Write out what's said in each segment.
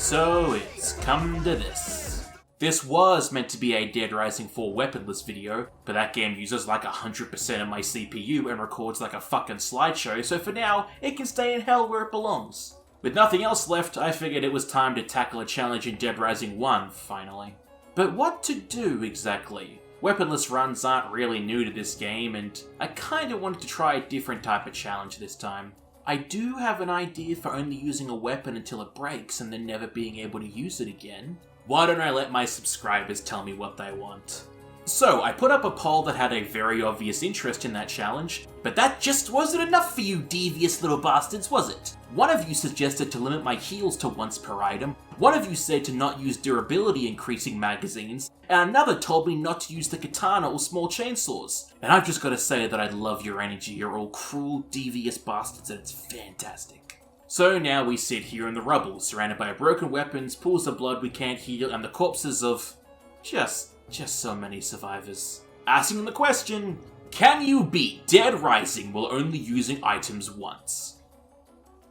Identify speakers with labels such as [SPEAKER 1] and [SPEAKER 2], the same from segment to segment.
[SPEAKER 1] So it's come to this. This was meant to be a Dead Rising 4 weaponless video, but that game uses like 100% of my CPU and records like a fucking slideshow, so for now, it can stay in hell where it belongs. With nothing else left, I figured it was time to tackle a challenge in Dead Rising 1, finally. But what to do exactly? Weaponless runs aren't really new to this game, and I kinda wanted to try a different type of challenge this time. I do have an idea for only using a weapon until it breaks and then never being able to use it again. Why don't I let my subscribers tell me what they want? So, I put up a poll that had a very obvious interest in that challenge, but that just wasn't enough for you devious little bastards, was it? One of you suggested to limit my heals to once per item, one of you said to not use durability increasing magazines, and another told me not to use the katana or small chainsaws. And I've just got to say that I love your energy, you're all cruel, devious bastards, and it's fantastic. So now we sit here in the rubble, surrounded by broken weapons, pools of blood we can't heal, and the corpses of just so many survivors. Asking the question, can you beat Dead Rising while only using items once?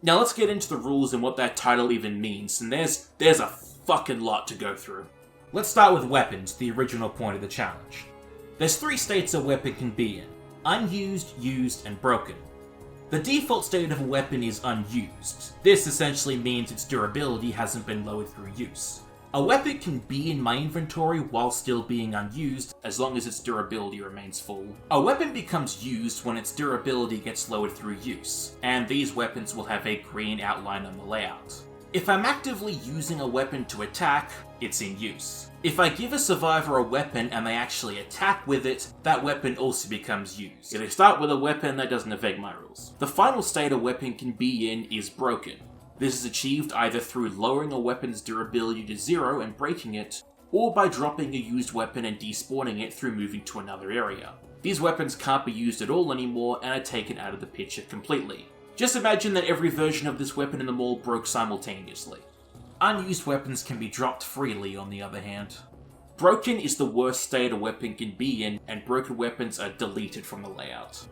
[SPEAKER 1] Now let's get into the rules and what that title even means, and there's a fucking lot to go through. Let's start with weapons, the original point of the challenge. There's 3 states a weapon can be in: unused, used, and broken. The default state of a weapon is unused. This essentially means its durability hasn't been lowered through use. A weapon can be in my inventory while still being unused, as long as its durability remains full. A weapon becomes used when its durability gets lowered through use, and these weapons will have a green outline on the layout. If I'm actively using a weapon to attack, it's in use. If I give a survivor a weapon and they actually attack with it, that weapon also becomes used. If I start with a weapon, that doesn't affect my rules. The final state a weapon can be in is broken. This is achieved either through lowering a weapon's durability to 0 and breaking it, or by dropping a used weapon and despawning it through moving to another area. These weapons can't be used at all anymore and are taken out of the picture completely. Just imagine that every version of this weapon in the mall broke simultaneously. Unused weapons can be dropped freely, on the other hand. Broken is the worst state a weapon can be in, and broken weapons are deleted from the layout.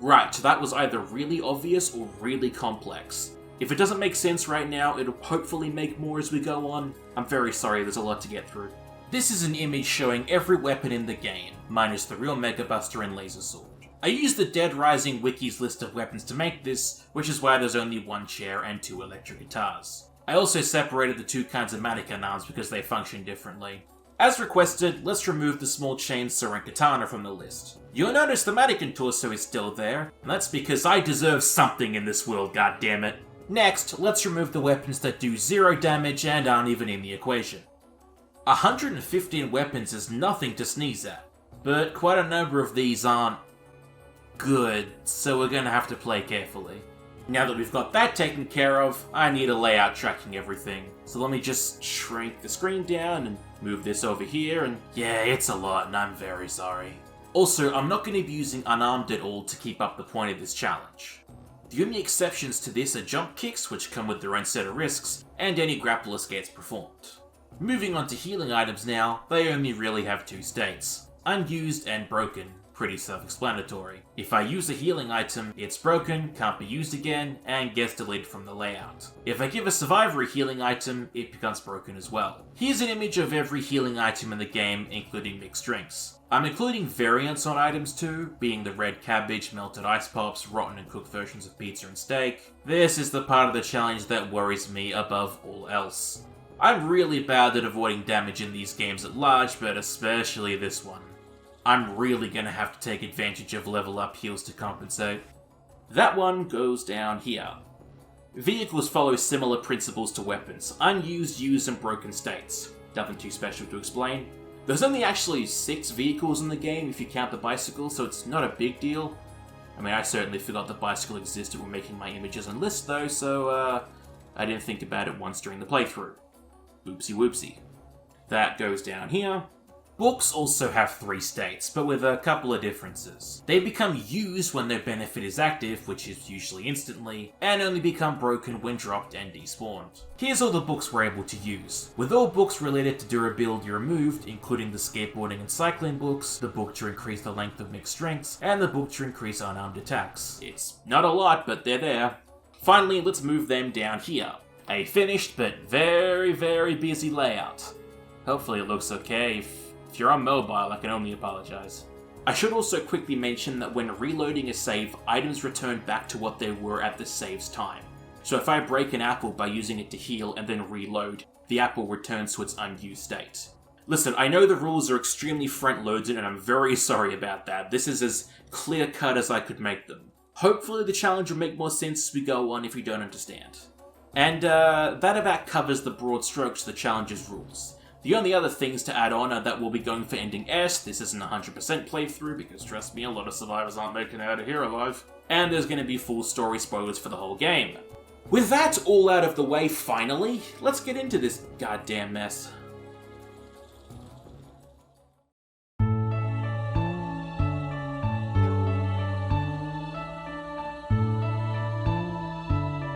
[SPEAKER 1] Right, so that was either really obvious or really complex. If it doesn't make sense right now, it'll hopefully make more as we go on. I'm very sorry, there's a lot to get through. This is an image showing every weapon in the game, minus the real Mega Buster and Laser Sword. I used the Dead Rising Wiki's list of weapons to make this, which is why there's only 1 chair and 2 electric guitars. I also separated the 2 kinds of mannequin arms because they function differently. As requested, let's remove the small chainsaw and katana from the list. You'll notice the mannequin torso is still there, and that's because I deserve something in this world, goddammit. Next, let's remove the weapons that do 0 damage and aren't even in the equation. 115 weapons is nothing to sneeze at, but quite a number of these aren't good, so we're gonna have to play carefully. Now that we've got that taken care of, I need a layout tracking everything. So let me just shrink the screen down and move this over here, and yeah, it's a lot and I'm very sorry. Also, I'm not going to be using unarmed at all to keep up the point of this challenge. The only exceptions to this are jump kicks, which come with their own set of risks, and any grapple escapes performed. Moving on to healing items now, they only really have 2 states: unused and broken. Pretty self-explanatory. If I use a healing item, it's broken, can't be used again, and gets deleted from the layout. If I give a survivor a healing item, it becomes broken as well. Here's an image of every healing item in the game, including mixed drinks. I'm including variants on items too, being the red cabbage, melted ice pops, rotten and cooked versions of pizza and steak. This is the part of the challenge that worries me above all else. I'm really bad at avoiding damage in these games at large, but especially this one. I'm really gonna have to take advantage of level up heals to compensate. That one goes down here. Vehicles follow similar principles to weapons: unused, used, and broken states. Nothing too special to explain. There's only actually 6 vehicles in the game if you count the bicycle, so it's not a big deal. I mean, I certainly forgot the bicycle existed when making my images and lists though, so I didn't think about it once during the playthrough. Oopsie whoopsie. That goes down here. Books also have 3 states, but with a couple of differences. They become used when their benefit is active, which is usually instantly, and only become broken when dropped and despawned. Here's all the books we're able to use. With all books related to durability removed, including the skateboarding and cycling books, the book to increase the length of mixed strengths, and the book to increase unarmed attacks. It's not a lot, but they're there. Finally, let's move them down here. A finished but very, very busy layout. Hopefully it looks okay. If you're on mobile, I can only apologize. I should also quickly mention that when reloading a save, items return back to what they were at the save's time. So if I break an apple by using it to heal and then reload, the apple returns to its unused state. Listen, I know the rules are extremely front-loaded and I'm very sorry about that. This is as clear-cut as I could make them. Hopefully the challenge will make more sense as we go on if you don't understand. And that about covers the broad strokes of the challenge's rules. The only other things to add on are that we'll be going for Ending S. This isn't a 100% playthrough because, trust me, a lot of survivors aren't making it out of here alive. And there's going to be full story spoilers for the whole game. With that all out of the way, finally, let's get into this goddamn mess.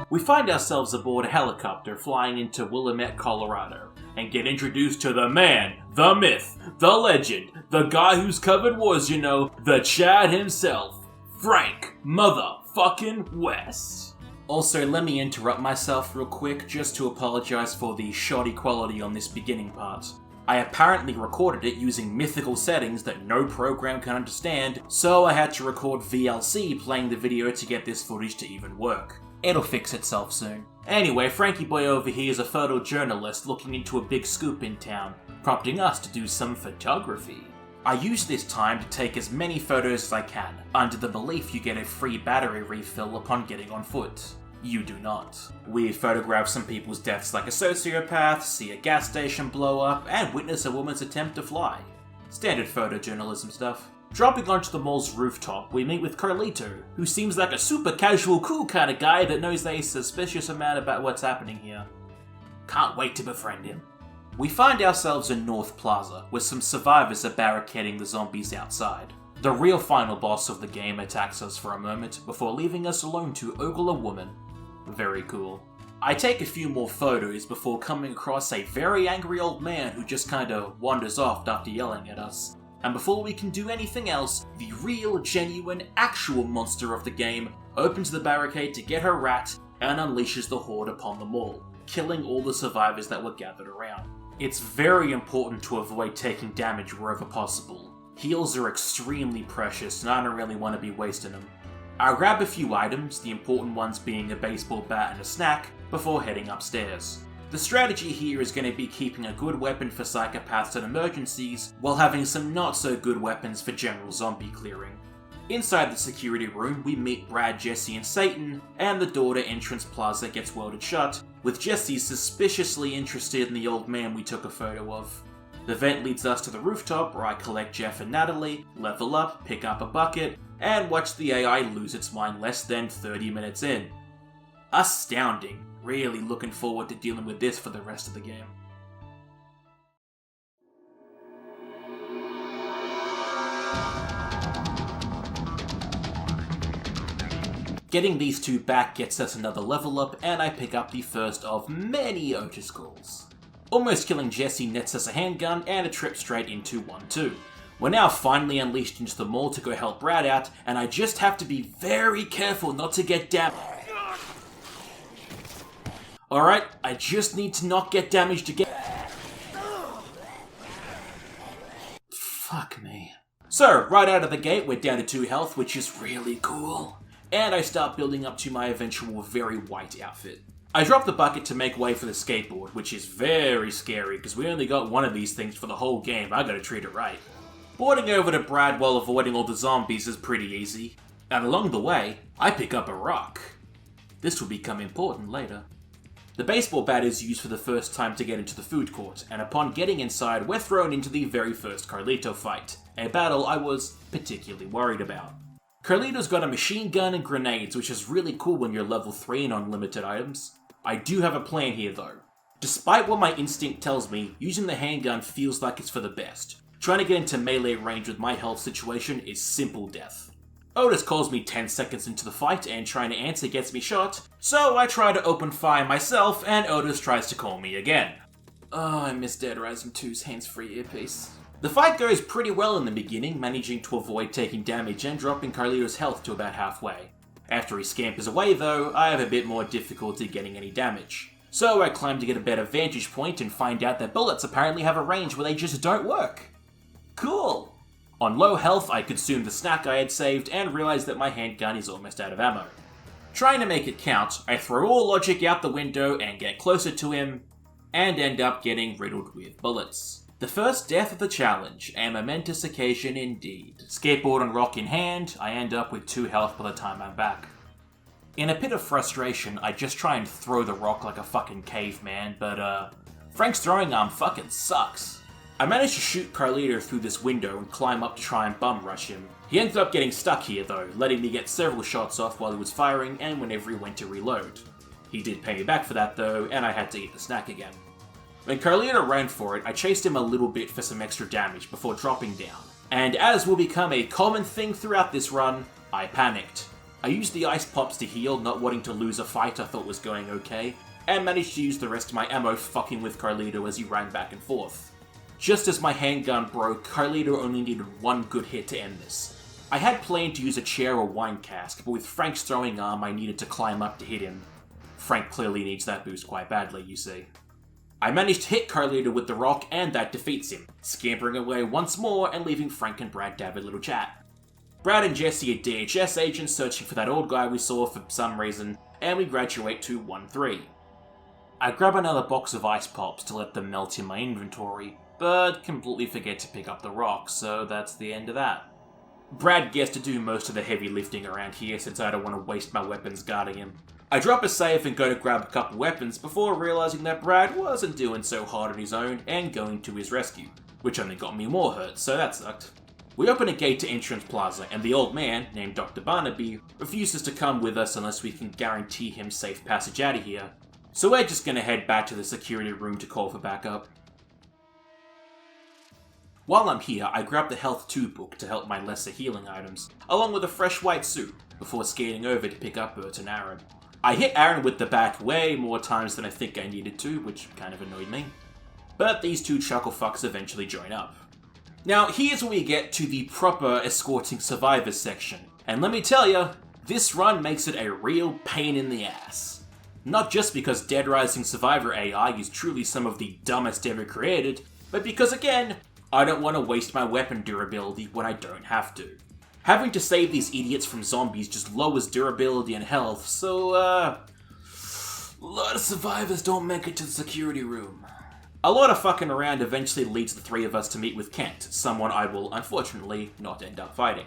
[SPEAKER 1] We find ourselves aboard a helicopter flying into Willamette, Colorado, and get introduced to the man, the myth, the legend, the guy who's covered wars, you know, the Chad himself, Frank motherfucking West. Also, let me interrupt myself real quick just to apologize for the shoddy quality on this beginning part. I apparently recorded it using mythical settings that no program can understand, so I had to record VLC playing the video to get this footage to even work. It'll fix itself soon. Anyway, Frankie Boy over here is a photojournalist looking into a big scoop in town, prompting us to do some photography. I use this time to take as many photos as I can, under the belief you get a free battery refill upon getting on foot. You do not. We photograph some people's deaths like a sociopath, see a gas station blow up, and witness a woman's attempt to fly. Standard photojournalism stuff. Dropping onto the mall's rooftop, we meet with Carlito, who seems like a super casual, cool kind of guy that knows a suspicious amount about what's happening here. Can't wait to befriend him. We find ourselves in North Plaza, where some survivors are barricading the zombies outside. The real final boss of the game attacks us for a moment, before leaving us alone to ogle a woman. Very cool. I take a few more photos before coming across a very angry old man who just kinda wanders off after yelling at us. And before we can do anything else, the real, genuine, actual monster of the game opens the barricade to get her rat and unleashes the horde upon the mall, killing all the survivors that were gathered around. It's very important to avoid taking damage wherever possible. Heals are extremely precious and I don't really want to be wasting them. I'll grab a few items, the important ones being a baseball bat and a snack, before heading upstairs. The strategy here is going to be keeping a good weapon for psychopaths and emergencies, while having some not so good weapons for general zombie clearing. Inside the security room, we meet Brad, Jesse, and Satan, and the door to Entrance Plaza gets welded shut, with Jesse suspiciously interested in the old man we took a photo of. The vent leads us to the rooftop, where I collect Jeff and Natalie, level up, pick up a bucket, and watch the AI lose its mind less than 30 minutes in. Astounding. Really looking forward to dealing with this for the rest of the game. Getting these two back gets us another level up, and I pick up the first of many Otis calls. Almost killing Jesse nets us a handgun and a trip straight into 1-2. We're now finally unleashed into the mall to go help Brad out, and I just have to be very careful not to get damaged. Alright, I just need to not get damaged again. Fuck me. So, right out of the gate, we're down to 2 health, which is really cool. And I start building up to my eventual very white outfit. I drop the bucket to make way for the skateboard, which is very scary because we only got one of these things for the whole game. I gotta treat it right. Boarding over to Brad while avoiding all the zombies is pretty easy. And along the way, I pick up a rock. This will become important later. The baseball bat is used for the first time to get into the food court, and upon getting inside, we're thrown into the very first Carlito fight, a battle I was particularly worried about. Carlito's got a machine gun and grenades, which is really cool when you're level 3 and on limited items. I do have a plan here though. Despite what my instinct tells me, using the handgun feels like it's for the best. Trying to get into melee range with my health situation is simple death. Otis calls me 10 seconds into the fight and trying to answer gets me shot, so I try to open fire myself and Otis tries to call me again. Oh, I miss Dead Rising 2's hands-free earpiece. The fight goes pretty well in the beginning, managing to avoid taking damage and dropping Carlito's health to about halfway. After he scampers away though, I have a bit more difficulty getting any damage. So I climb to get a better vantage point and find out that bullets apparently have a range where they just don't work. Cool! On low health, I consume the snack I had saved and realize that my handgun is almost out of ammo. Trying to make it count, I throw all logic out the window and get closer to him, and end up getting riddled with bullets. The first death of the challenge, a momentous occasion indeed. Skateboard and rock in hand, I end up with 2 health by the time I'm back. In a pit of frustration, I just try and throw the rock like a fucking caveman, but Frank's throwing arm fucking sucks. I managed to shoot Carlito through this window and climb up to try and bum rush him. He ended up getting stuck here though, letting me get several shots off while he was firing and whenever he went to reload. He did pay me back for that though, and I had to eat the snack again. When Carlito ran for it, I chased him a little bit for some extra damage before dropping down. And as will become a common thing throughout this run, I panicked. I used the ice pops to heal, not wanting to lose a fight I thought was going okay, and managed to use the rest of my ammo fucking with Carlito as he ran back and forth. Just as my handgun broke, Carlito only needed 1 good hit to end this. I had planned to use a chair or wine cask, but with Frank's throwing arm I needed to climb up to hit him. Frank clearly needs that boost quite badly, you see. I managed to hit Carlito with the rock and that defeats him, scampering away once more and leaving Frank and Brad to have a little chat. Brad and Jesse are DHS agents searching for that old guy we saw for some reason, and we graduate to 1-3. I grab another box of ice pops to let them melt in my inventory, but completely forget to pick up the rock, so that's the end of that. Brad gets to do most of the heavy lifting around here since I don't want to waste my weapons guarding him. I drop a save and go to grab a couple weapons before realizing that Brad wasn't doing so hard on his own and going to his rescue, which only got me more hurt, so that sucked. We open a gate to Entrance Plaza, and the old man, named Dr. Barnaby, refuses to come with us unless we can guarantee him safe passage out of here. So we're just gonna head back to the security room to call for backup. While I'm here, I grab the Health 2 book to help my lesser healing items, along with a fresh white suit, before skating over to pick up Bert and Aaron. I hit Aaron with the bat way more times than I think I needed to, which kind of annoyed me. But these 2 chuckle fucks eventually join up. Now, here's where we get to the proper escorting survivors section, and let me tell ya, this run makes it a real pain in the ass. Not just because Dead Rising Survivor AI is truly some of the dumbest ever created, but because again, I don't want to waste my weapon durability when I don't have to. Having to save these idiots from zombies just lowers durability and health, so a lot of survivors don't make it to the security room. A lot of fucking around eventually leads the 3 of us to meet with Kent, someone I will unfortunately not end up fighting.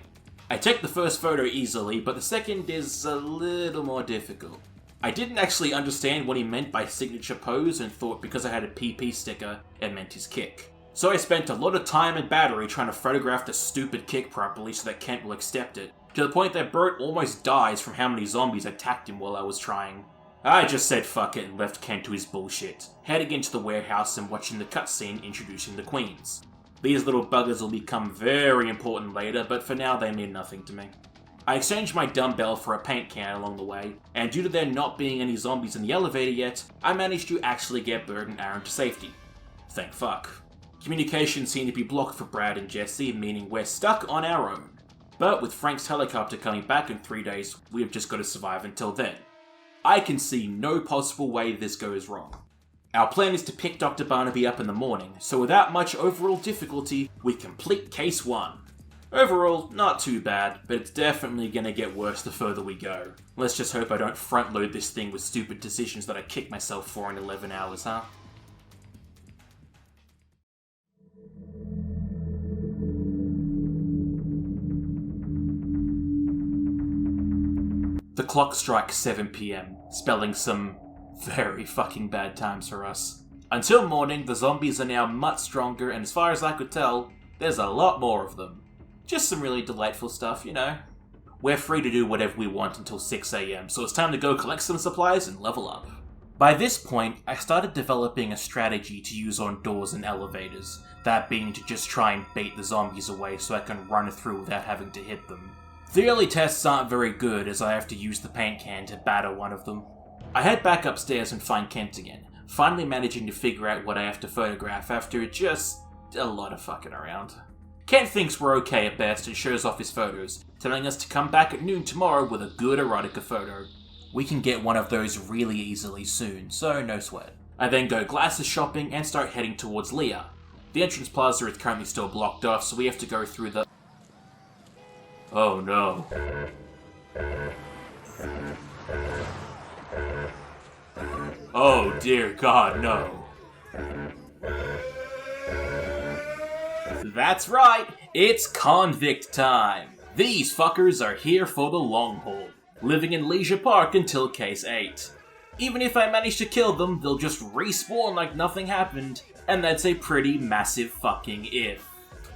[SPEAKER 1] I take the first photo easily, but the second is a little more difficult. I didn't actually understand what he meant by signature pose and thought because I had a PP sticker, it meant his kick. So I spent a lot of time and battery trying to photograph the stupid kick properly so that Kent will accept it, to the point that Bert almost dies from how many zombies attacked him while I was trying. I just said fuck it and left Kent to his bullshit, heading into the warehouse and watching the cutscene introducing the queens. These little buggers will become very important later, but for now they mean nothing to me. I exchanged my dumbbell for a paint can along the way, and due to there not being any zombies in the elevator yet, I managed to actually get Bert and Aaron to safety. Thank fuck. Communication seemed to be blocked for Brad and Jesse, meaning we're stuck on our own. But with Frank's helicopter coming back in 3 days, we've just got to survive until then. I can see no possible way this goes wrong. Our plan is to pick Dr. Barnaby up in the morning, so without much overall difficulty, we complete Case 1. Overall, not too bad, but it's definitely gonna get worse the further we go. Let's just hope I don't front load this thing with stupid decisions that I kick myself for in 11 hours, huh? The clock strikes 7 PM, spelling some very fucking bad times for us. Until morning, the zombies are now much stronger, and as far as I could tell, there's a lot more of them. Just some really delightful stuff, you know. We're free to do whatever we want until 6 AM, so it's time to go collect some supplies and level up. By this point, I started developing a strategy to use on doors and elevators, that being to just try and bait the zombies away so I can run through without having to hit them. The early tests aren't very good as I have to use the paint can to batter one of them. I head back upstairs and find Kent again, finally managing to figure out what I have to photograph after just a lot of fucking around. Kent thinks we're okay at best and shows off his photos, telling us to come back at noon tomorrow with a good erotica photo. We can get one of those really easily soon, so no sweat. I then go glasses shopping and start heading towards Leah. The entrance plaza is currently still blocked off, so we have to go through the... Oh no. Oh dear God, no. That's right, it's convict time. These fuckers are here for the long haul, living in Leisure Park until Case 8. Even if I manage to kill them, they'll just respawn like nothing happened, and that's a pretty massive fucking if.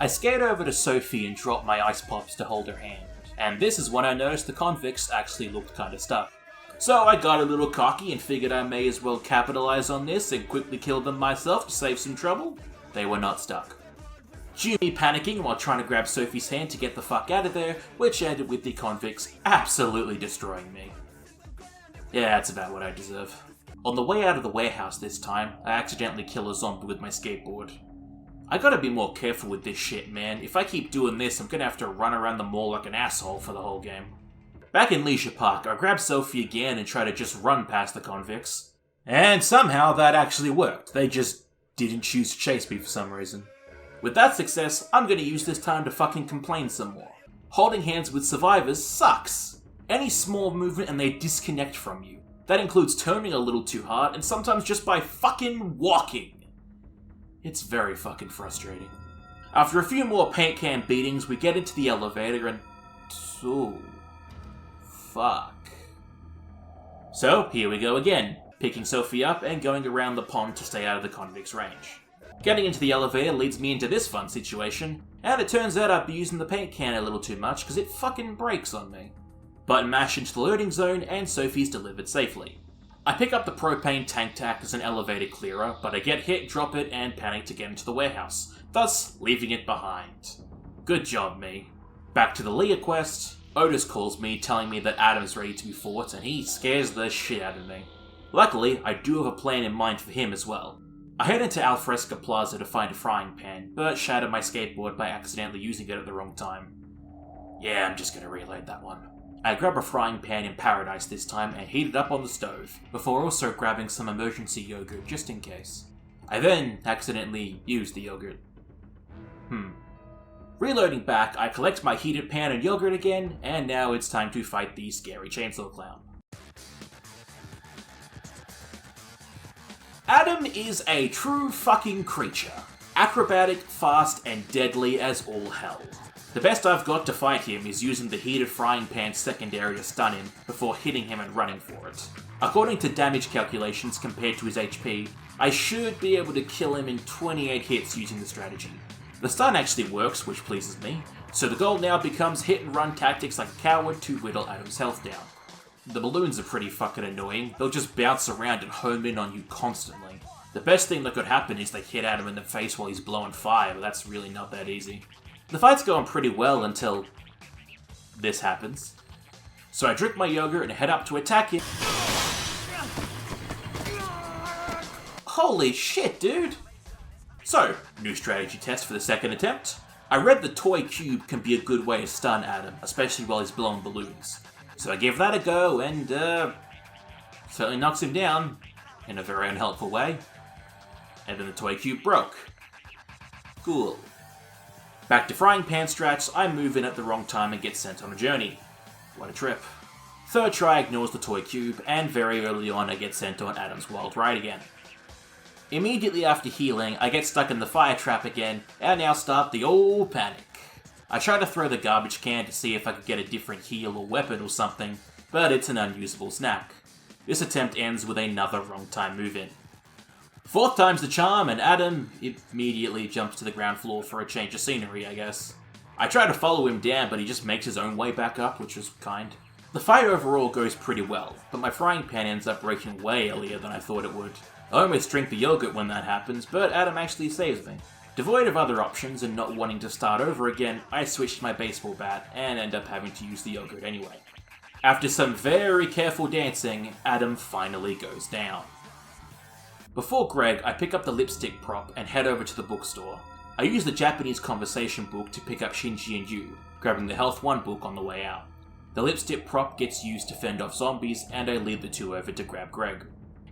[SPEAKER 1] I skate over to Sophie and drop my ice pops to hold her hand, and this is when I noticed the convicts actually looked kinda stuck. So I got a little cocky and figured I may as well capitalize on this and quickly kill them myself to save some trouble. They were not stuck. Cue me panicking while trying to grab Sophie's hand to get the fuck out of there, which ended with the convicts absolutely destroying me. Yeah, that's about what I deserve. On the way out of the warehouse this time, I accidentally kill a zombie with my skateboard. I gotta be more careful with this shit, man. If I keep doing this, I'm gonna have to run around the mall like an asshole for the whole game. Back in Leisure Park, I grab Sophie again and try to just run past the convicts. And somehow that actually worked. They just didn't choose to chase me for some reason. With that success, I'm gonna use this time to fucking complain some more. Holding hands with survivors sucks. Any small movement and they disconnect from you. That includes turning a little too hard and sometimes just by fucking walking. It's very fucking frustrating. After a few more paint can beatings, we get into the elevator and... oh, fuck. So, here we go again, picking Sophie up and going around the pond to stay out of the convict's range. Getting into the elevator leads me into this fun situation, and it turns out I'd be using the paint can a little too much because it fucking breaks on me. Button mash into the loading zone and Sophie's delivered safely. I pick up the propane tank tack as an elevator clearer, but I get hit, drop it, and panic to get into the warehouse, thus leaving it behind. Good job, me. Back to the Leah quest, Otis calls me telling me that Adam's ready to be fought and he scares the shit out of me. Luckily, I do have a plan in mind for him as well. I head into Alfresca Plaza to find a frying pan, but shatter my skateboard by accidentally using it at the wrong time. Yeah, I'm just gonna reload that one. I grab a frying pan in Paradise this time and heat it up on the stove, before also grabbing some emergency yogurt just in case. I then accidentally use the yogurt. Reloading back, I collect my heated pan and yogurt again, and now it's time to fight the scary chainsaw clown. Adam is a true fucking creature. Acrobatic, fast, and deadly as all hell. The best I've got to fight him is using the heated frying pan secondary to stun him before hitting him and running for it. According to damage calculations compared to his HP, I should be able to kill him in 28 hits using the strategy. The stun actually works, which pleases me, so the goal now becomes hit and run tactics like a coward to whittle Adam's health down. The balloons are pretty fucking annoying, they'll just bounce around and home in on you constantly. The best thing that could happen is they hit Adam in the face while he's blowing fire, but that's really not that easy. The fight's going pretty well until... this happens. So I drink my yogurt and head up to attack him. Holy shit, dude! So, new strategy test for the second attempt. I read the toy cube can be a good way to stun Adam, especially while he's blowing balloons. So I give that a go and, certainly knocks him down in a very unhelpful way. And then the toy cube broke. Cool. Back to frying pan strats, I move in at the wrong time and get sent on a journey. What a trip. Third try ignores the toy cube, and very early on I get sent on Adam's wild ride again. Immediately after healing, I get stuck in the fire trap again, and now start the old panic. I try to throw the garbage can to see if I could get a different heal or weapon or something, but it's an unusable snack. This attempt ends with another wrong time move-in. Fourth time's the charm, and Adam immediately jumps to the ground floor for a change of scenery, I guess. I try to follow him down, but he just makes his own way back up, which was kind. The fight overall goes pretty well, but my frying pan ends up breaking way earlier than I thought it would. I almost drink the yogurt when that happens, but Adam actually saves me. Devoid of other options and not wanting to start over again, I switched my baseball bat and end up having to use the yogurt anyway. After some very careful dancing, Adam finally goes down. Before Greg, I pick up the lipstick prop and head over to the bookstore. I use the Japanese conversation book to pick up Shinji and Yu, grabbing the Health 1 book on the way out. The lipstick prop gets used to fend off zombies, and I lead the two over to grab Greg.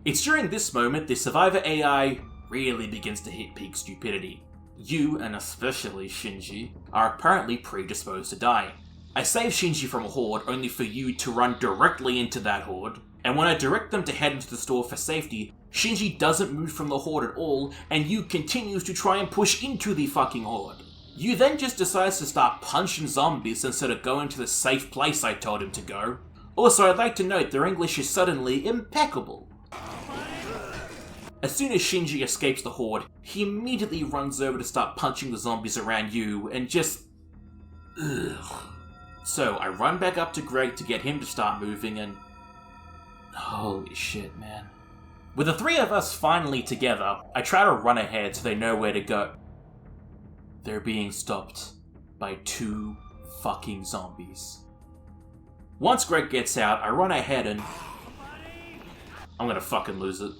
[SPEAKER 1] It's during this moment the survivor AI really begins to hit peak stupidity. You, and especially Shinji, are apparently predisposed to die. I save Shinji from a horde only for you to run directly into that horde, and when I direct them to head into the store for safety, Shinji doesn't move from the horde at all, and Yu continues to try and push into the fucking horde. Yu then just decides to start punching zombies instead of going to the safe place I told him to go. Also, I'd like to note their English is suddenly impeccable. As soon as Shinji escapes the horde, he immediately runs over to start punching the zombies around Yu, and just... ugh. So, I run back up to Greg to get him to start moving, and... holy shit, man. With the three of us finally together, I try to run ahead so they know where to go. They're being stopped by 2 fucking zombies. Once Greg gets out, I run ahead and... I'm gonna fucking lose it.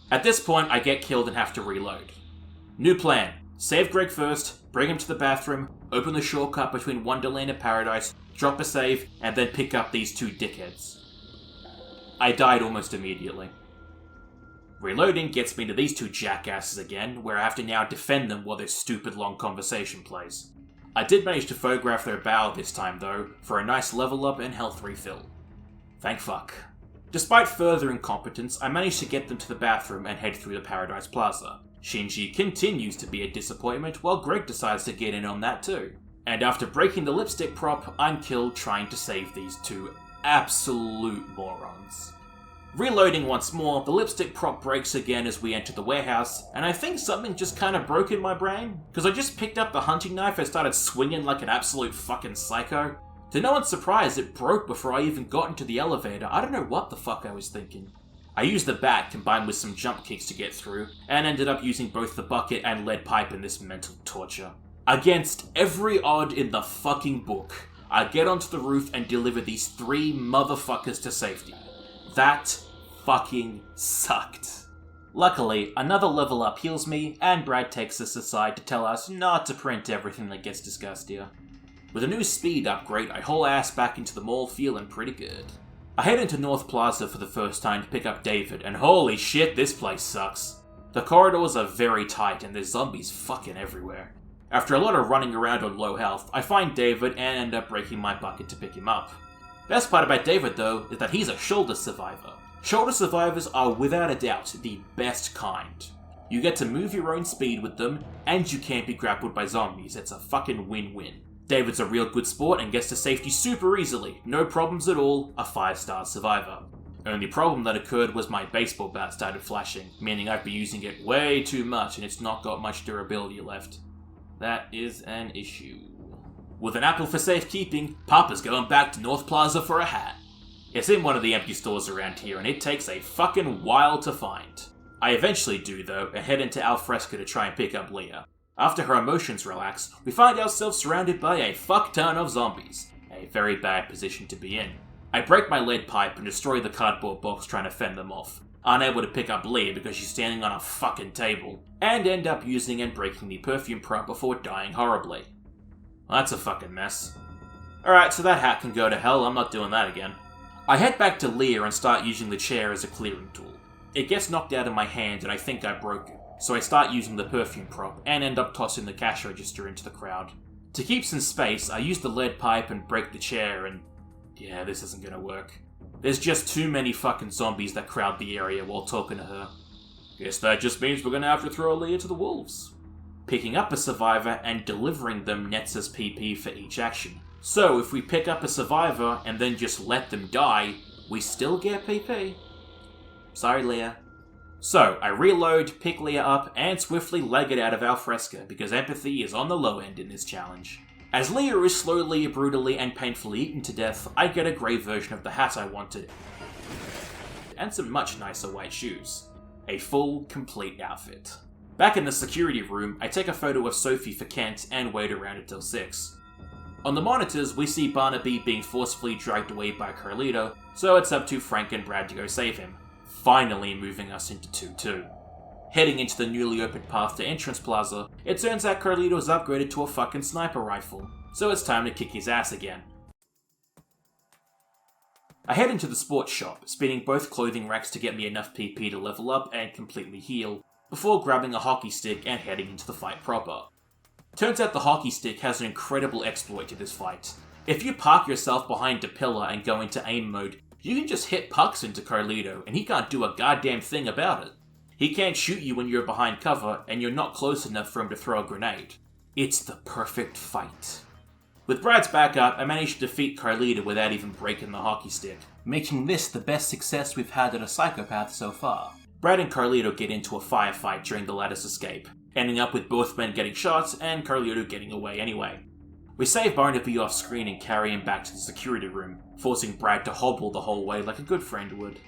[SPEAKER 1] At this point, I get killed and have to reload. New plan. Save Greg first, bring him to the bathroom, open the shortcut between Wonderland and Paradise, drop a save, and then pick up these 2 dickheads. I died almost immediately. Reloading gets me to these 2 jackasses again, where I have to now defend them while their stupid long conversation plays. I did manage to photograph their bow this time though, for a nice level up and health refill. Thank fuck. Despite further incompetence, I managed to get them to the bathroom and head through the Paradise Plaza. Shinji continues to be a disappointment, while Greg decides to get in on that too. And after breaking the lipstick prop, I'm killed trying to save these 2 absolute morons. Reloading once more, the lipstick prop breaks again as we enter the warehouse, and I think something just kinda broke in my brain, because I just picked up the hunting knife and started swinging like an absolute fucking psycho. To no one's surprise, it broke before I even got into the elevator. I don't know what the fuck I was thinking. I used the bat combined with some jump kicks to get through, and ended up using both the bucket and lead pipe in this mental torture. Against every odd in the fucking book, I get onto the roof and deliver these 3 motherfuckers to safety. That fucking sucked. Luckily, another level up heals me, and Brad takes us aside to tell us not to print everything that gets discussed here. With a new speed upgrade, I haul ass back into the mall feeling pretty good. I head into North Plaza for the first time to pick up David, and holy shit, this place sucks. The corridors are very tight and there's zombies fucking everywhere. After a lot of running around on low health, I find David and end up breaking my bucket to pick him up. Best part about David though, is that he's a shoulder survivor. Shoulder survivors are without a doubt the best kind. You get to move your own speed with them, and you can't be grappled by zombies. It's a fucking win-win. David's a real good sport and gets to safety super easily, no problems at all, a 5-star survivor. Only problem that occurred was my baseball bat started flashing, meaning I've been using it way too much and it's not got much durability left. That is an issue. With an apple for safekeeping, Papa's going back to North Plaza for a hat. It's in one of the empty stores around here and it takes a fucking while to find. I eventually do though, and head into Alfresco to try and pick up Leah. After her emotions relax, we find ourselves surrounded by a fuck ton of zombies. A very bad position to be in. I break my lead pipe and destroy the cardboard box trying to fend them off. Unable to pick up Leah because she's standing on a fucking table. And end up using and breaking the perfume prop before dying horribly. Well, that's a fucking mess. Alright, so that hat can go to hell, I'm not doing that again. I head back to Leah and start using the chair as a clearing tool. It gets knocked out of my hand and I think I broke it. So I start using the perfume prop, and end up tossing the cash register into the crowd. To keep some space, I use the lead pipe and break the chair, and yeah, this isn't gonna work. There's just too many fucking zombies that crowd the area while talking to her. Guess that just means we're gonna have to throw Leah to the wolves. Picking up a survivor and delivering them nets us PP for each action. So if we pick up a survivor and then just let them die, we still get PP. Sorry, Leah. So, I reload, pick Leah up, and swiftly leg it out of Alfresco because empathy is on the low end in this challenge. As Leah is slowly, brutally, and painfully eaten to death, I get a grey version of the hat I wanted, and some much nicer white shoes. A full, complete outfit. Back in the security room, I take a photo of Sophie for Kent and wait around until 6. On the monitors, we see Barnaby being forcefully dragged away by Carlito, so it's up to Frank and Brad to go save him. Finally moving us into 2-2. Heading into the newly opened path to Entrance Plaza, it turns out Carlito's upgraded to a fucking sniper rifle, so it's time to kick his ass again. I head into the sports shop, spinning both clothing racks to get me enough PP to level up and completely heal, before grabbing a hockey stick and heading into the fight proper. Turns out the hockey stick has an incredible exploit to this fight. If you park yourself behind a pillar and go into aim mode, you can just hit pucks into Carlito and he can't do a goddamn thing about it. He can't shoot you when you're behind cover and you're not close enough for him to throw a grenade. It's the perfect fight. With Brad's backup, I managed to defeat Carlito without even breaking the hockey stick, making this the best success we've had at a psychopath so far. Brad and Carlito get into a firefight during the latter's escape, ending up with both men getting shots and Carlito getting away anyway. We save Barnaby off screen and carry him back to the security room, forcing Brad to hobble the whole way like a good friend would.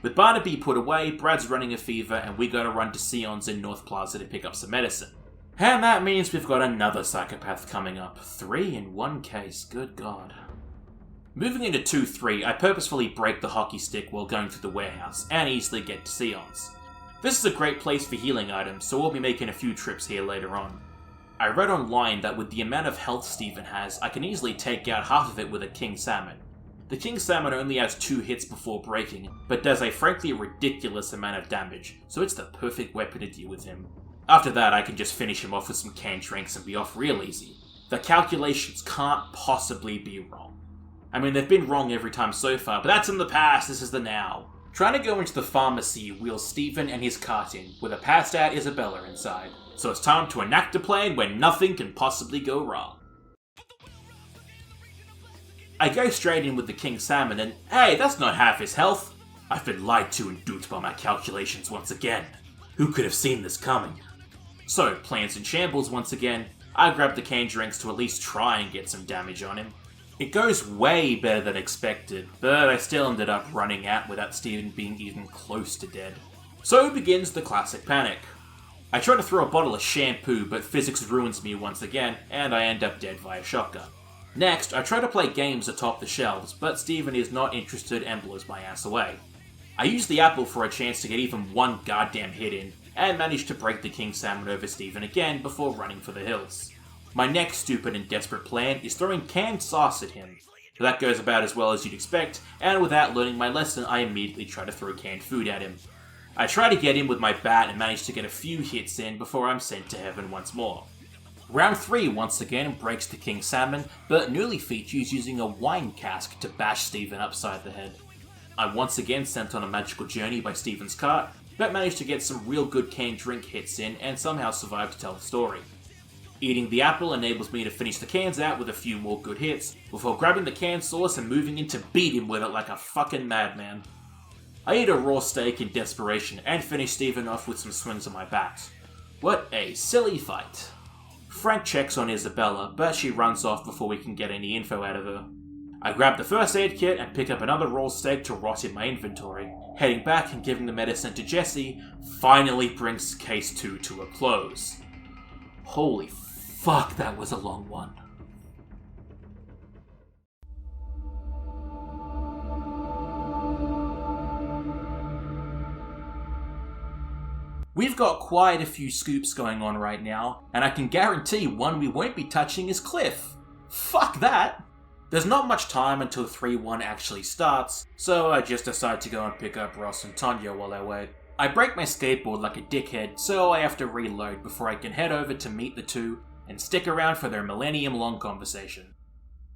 [SPEAKER 1] With Barnaby put away, Brad's running a fever and we gotta run to Sion's in North Plaza to pick up some medicine. And that means we've got another psychopath coming up. 3 in one case, good god. Moving into 2-3, I purposefully break the hockey stick while going through the warehouse, and easily get to Sion's. This is a great place for healing items, so we'll be making a few trips here later on. I read online that with the amount of health Steven has, I can easily take out half of it with a King Salmon. The King Salmon only has 2 hits before breaking, but does a frankly ridiculous amount of damage, so it's the perfect weapon to deal with him. After that, I can just finish him off with some canned drinks and be off real easy. The calculations can't possibly be wrong. I mean, they've been wrong every time so far, but that's in the past, this is the now. Trying to go into the pharmacy wheels Steven and his cart in, with a passed out Isabella inside. So it's time to enact a plan where nothing can possibly go wrong. I go straight in with the King Salmon and, hey, that's not half his health. I've been lied to and duped by my calculations once again. Who could have seen this coming? So, plans in shambles once again. I grab the canned drinks to at least try and get some damage on him. It goes way better than expected, but I still ended up running out without Steven being even close to dead. So begins the classic panic. I try to throw a bottle of shampoo, but physics ruins me once again, and I end up dead via shotgun. Next, I try to play games atop the shelves, but Steven is not interested and blows my ass away. I use the apple for a chance to get even one goddamn hit in, and manage to break the King Salmon over Steven again before running for the hills. My next stupid and desperate plan is throwing canned sauce at him. That goes about as well as you'd expect, and without learning my lesson, I immediately try to throw canned food at him. I try to get him with my bat and manage to get a few hits in before I'm sent to heaven once more. Round 3 once again breaks the King Salmon, but newly features using a wine cask to bash Steven upside the head. I'm once again sent on a magical journey by Steven's cart, but managed to get some real good canned drink hits in and somehow survive to tell the story. Eating the apple enables me to finish the cans out with a few more good hits, before grabbing the canned sauce and moving in to beat him with it like a fucking madman. I eat a raw steak in desperation and finish Steven off with some swings of my bat. What a silly fight. Frank checks on Isabella, but she runs off before we can get any info out of her. I grab the first aid kit and pick up another raw steak to rot in my inventory. Heading back and giving the medicine to Jesse finally brings case 2 to a close. Holy fuck, that was a long one. We've got quite a few scoops going on right now, and I can guarantee one we won't be touching is Cliff. Fuck that! There's not much time until 3-1 actually starts, so I just decide to go and pick up Ross and Tanya while I wait. I break my skateboard like a dickhead, so I have to reload before I can head over to meet the two and stick around for their millennium-long conversation.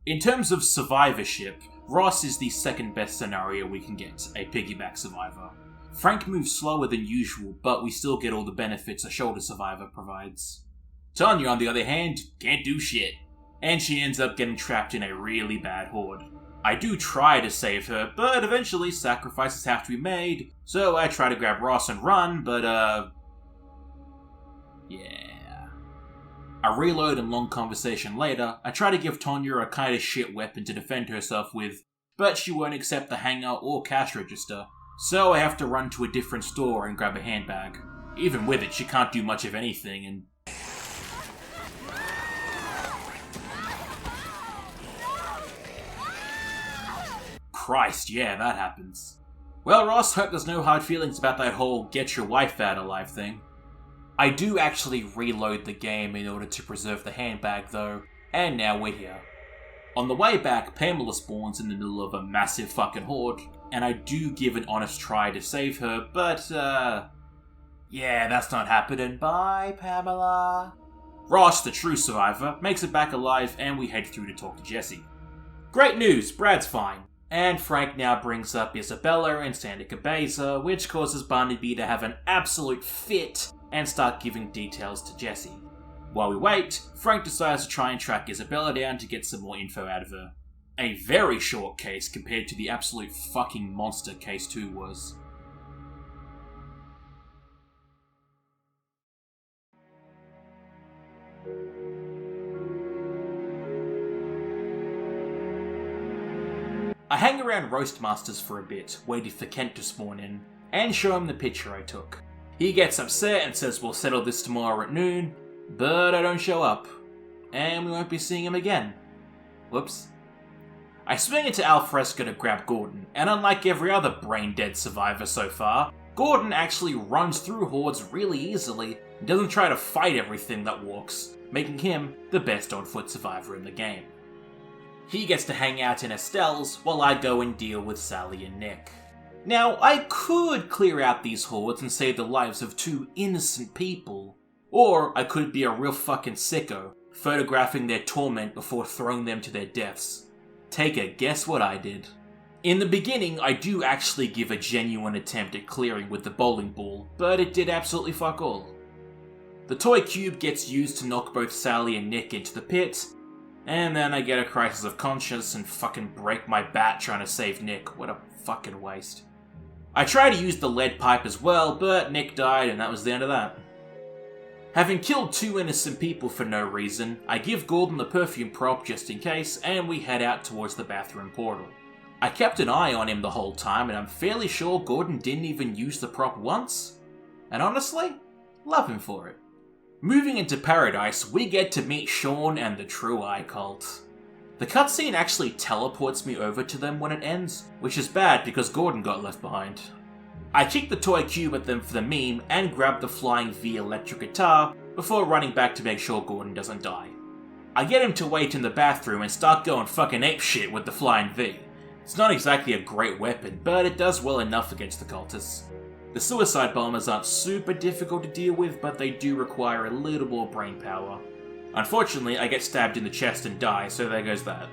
[SPEAKER 1] In terms of survivorship, Ross is the second best scenario we can get, a piggyback survivor. Frank moves slower than usual, but we still get all the benefits a shoulder survivor provides. Tanya, on the other hand, can't do shit, and she ends up getting trapped in a really bad horde. I do try to save her, but eventually sacrifices have to be made, so I try to grab Ross and run, but yeah. I reload and long conversation later, I try to give Tanya a kinda shit weapon to defend herself with, but she won't accept the hanger or cash register, so I have to run to a different store and grab a handbag. Even with it, she can't do much of anything, and Christ, yeah, that happens. Well, Ross, hope there's no hard feelings about that whole get your wife out alive thing. I do actually reload the game in order to preserve the handbag though, and now we're here. On the way back, Pamela spawns in the middle of a massive fucking horde, and I do give an honest try to save her, but yeah, that's not happening. Bye, Pamela. Ross, the true survivor, makes it back alive, and we head through to talk to Jesse. Great news, Brad's fine. And Frank now brings up Isabella and Santa Cabeza, which causes Barnaby to have an absolute fit and start giving details to Jesse. While we wait, Frank decides to try and track Isabella down to get some more info out of her. A very short case compared to the absolute fucking monster Case 2 was. I hang around Roastmasters for a bit, waiting for Kent to spawn in, and show him the picture I took. He gets upset and says we'll settle this tomorrow at noon, but I don't show up, and we won't be seeing him again. Whoops. I swing into Alfresco to grab Gordon, and unlike every other brain-dead survivor so far, Gordon actually runs through hordes really easily and doesn't try to fight everything that walks, making him the best on-foot survivor in the game. He gets to hang out in Estelle's while I go and deal with Sally and Nick. Now, I could clear out these hordes and save the lives of 2 innocent people, or I could be a real fucking sicko, photographing their torment before throwing them to their deaths. Take a guess what I did. In the beginning, I do actually give a genuine attempt at clearing with the bowling ball, but it did absolutely fuck all. The toy cube gets used to knock both Sally and Nick into the pit, and then I get a crisis of conscience and fucking break my bat trying to save Nick. What a fucking waste. I try to use the lead pipe as well, but Nick died and that was the end of that. Having killed 2 innocent people for no reason, I give Gordon the perfume prop just in case, and we head out towards the bathroom portal. I kept an eye on him the whole time, and I'm fairly sure Gordon didn't even use the prop once. And honestly, love him for it. Moving into Paradise, we get to meet Sean and the True Eye Cult. The cutscene actually teleports me over to them when it ends, which is bad because Gordon got left behind. I kick the toy cube at them for the meme and grab the flying V electric guitar before running back to make sure Gordon doesn't die. I get him to wait in the bathroom and start going fucking apeshit with the flying V. It's not exactly a great weapon, but it does well enough against the cultists. The suicide bombers aren't super difficult to deal with, but they do require a little more brain power. Unfortunately, I get stabbed in the chest and die, so there goes that.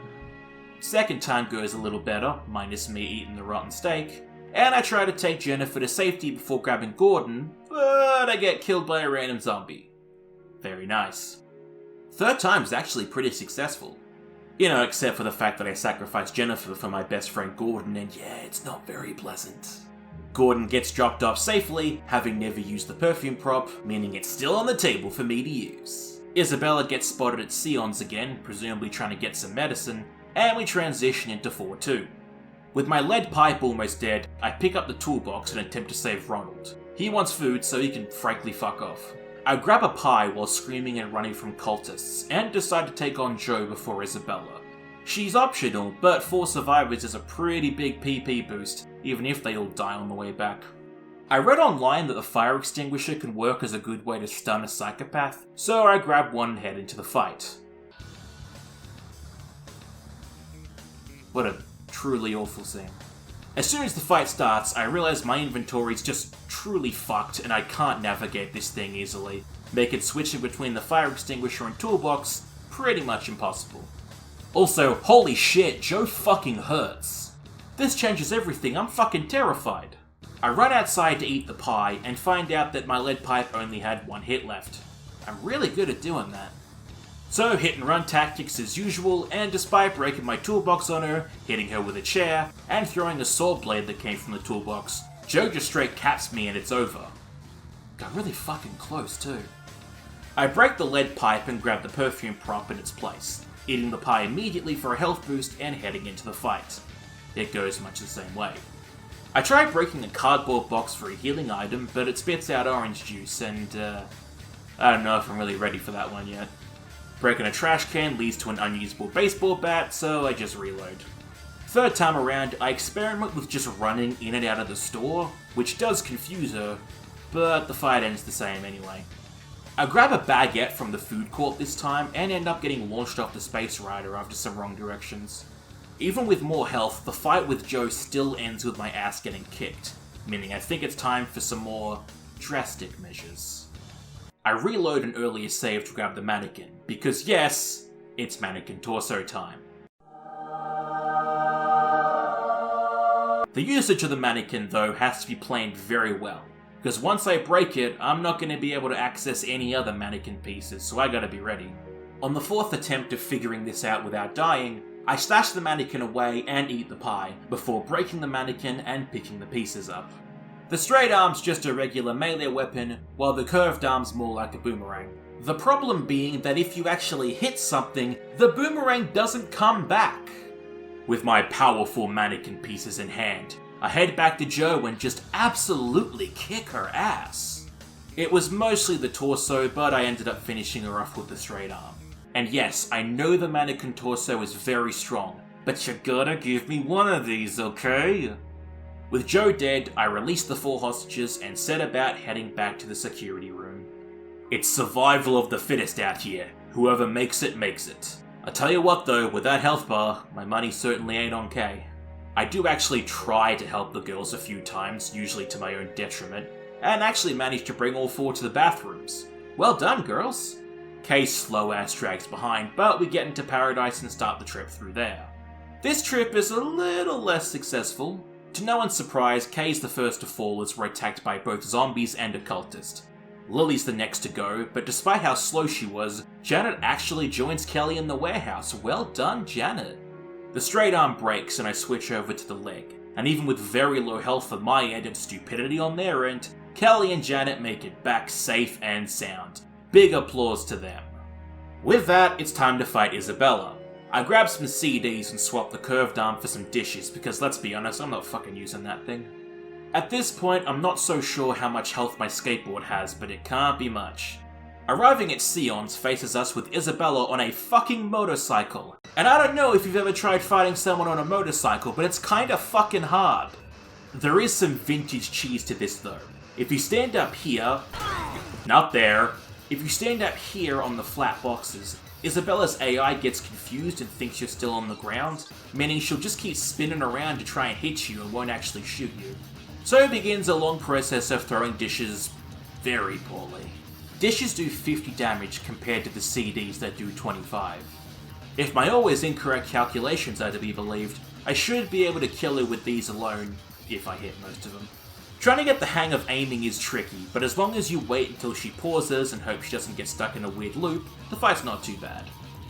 [SPEAKER 1] Second time goes a little better, minus me eating the rotten steak, and I try to take Jennifer to safety before grabbing Gordon, but I get killed by a random zombie. Very nice. Third time's actually pretty successful. You know, except for the fact that I sacrificed Jennifer for my best friend Gordon, and yeah, it's not very pleasant. Gordon gets dropped off safely, having never used the perfume prop, meaning it's still on the table for me to use. Isabella gets spotted at Sion's again, presumably trying to get some medicine, and we transition into 4-2. With my lead pipe almost dead, I pick up the toolbox and attempt to save Ronald. He wants food, so he can frankly fuck off. I grab a pie while screaming and running from cultists, and decide to take on Joe before Isabella. She's optional, but 4 survivors is a pretty big PP boost, even if they all die on the way back. I read online that the fire extinguisher can work as a good way to stun a psychopath, so I grab one and head into the fight. What a truly awful scene. As soon as the fight starts, I realize my inventory's just truly fucked and I can't navigate this thing easily, making switching between the fire extinguisher and toolbox pretty much impossible. Also, holy shit, Joe fucking hurts. This changes everything, I'm fucking terrified. I run outside to eat the pie and find out that my lead pipe only had 1 hit left. I'm really good at doing that. So hit and run tactics as usual, and despite breaking my toolbox on her, hitting her with a chair, and throwing a sword blade that came from the toolbox, Joe just straight caps me and it's over. Got really fucking close too. I break the lead pipe and grab the perfume prop in its place, eating the pie immediately for a health boost and heading into the fight. It goes much the same way. I try breaking a cardboard box for a healing item, but it spits out orange juice and I don't know if I'm really ready for that one yet. Breaking a trash can leads to an unusable baseball bat, so I just reload. Third time around, I experiment with just running in and out of the store, which does confuse her, but the fight ends the same anyway. I grab a baguette from the food court this time and end up getting launched off the Space Rider after some wrong directions. Even with more health, the fight with Joe still ends with my ass getting kicked, meaning I think it's time for some more drastic measures. I reload an earlier save to grab the mannequin, because yes, it's mannequin torso time. The usage of the mannequin, though, has to be planned very well, because once I break it, I'm not going to be able to access any other mannequin pieces, so I gotta be ready. On the fourth attempt of figuring this out without dying, I stash the mannequin away and eat the pie, before breaking the mannequin and picking the pieces up. The straight arm's just a regular melee weapon, while the curved arm's more like a boomerang. The problem being that if you actually hit something, the boomerang doesn't come back. With my powerful mannequin pieces in hand, I head back to Joe and just absolutely kick her ass. It was mostly the torso, but I ended up finishing her off with the straight arm. And yes, I know the mannequin torso is very strong, but you gotta give me one of these, okay? With Joe dead, I release the 4 hostages and set about heading back to the security room. It's survival of the fittest out here. Whoever makes it, makes it. I tell you what though, with that health bar, my money certainly ain't on Kay. I do actually try to help the girls a few times, usually to my own detriment, and actually manage to bring all 4 to the bathrooms. Well done, girls! Kay's slow ass drags behind, but we get into paradise and start the trip through there. This trip is a little less successful. To no one's surprise, Kay's the first to fall as we're attacked by both zombies and a cultist. Lily's the next to go, but despite how slow she was, Janet actually joins Kelly in the warehouse. Well done, Janet. The straight arm breaks and I switch over to the leg, and even with very low health on my end and stupidity on their end, Kelly and Janet make it back safe and sound. Big applause to them. With that, it's time to fight Isabella. I grab some CDs and swap the curved arm for some dishes because let's be honest, I'm not fucking using that thing. At this point, I'm not so sure how much health my skateboard has, but it can't be much. Arriving at Sion's faces us with Isabella on a fucking motorcycle. And I don't know if you've ever tried fighting someone on a motorcycle, but it's kinda fucking hard. There is some vintage cheese to this though. If you stand up here... Not there. If you stand up here on the flat boxes, Isabella's AI gets confused and thinks you're still on the ground, meaning she'll just keep spinning around to try and hit you and won't actually shoot you. So begins a long process of throwing dishes very poorly. Dishes do 50 damage compared to the CDs that do 25. If my always incorrect calculations are to be believed, I should be able to kill her with these alone, if I hit most of them. Trying to get the hang of aiming is tricky, but as long as you wait until she pauses and hope she doesn't get stuck in a weird loop, the fight's not too bad.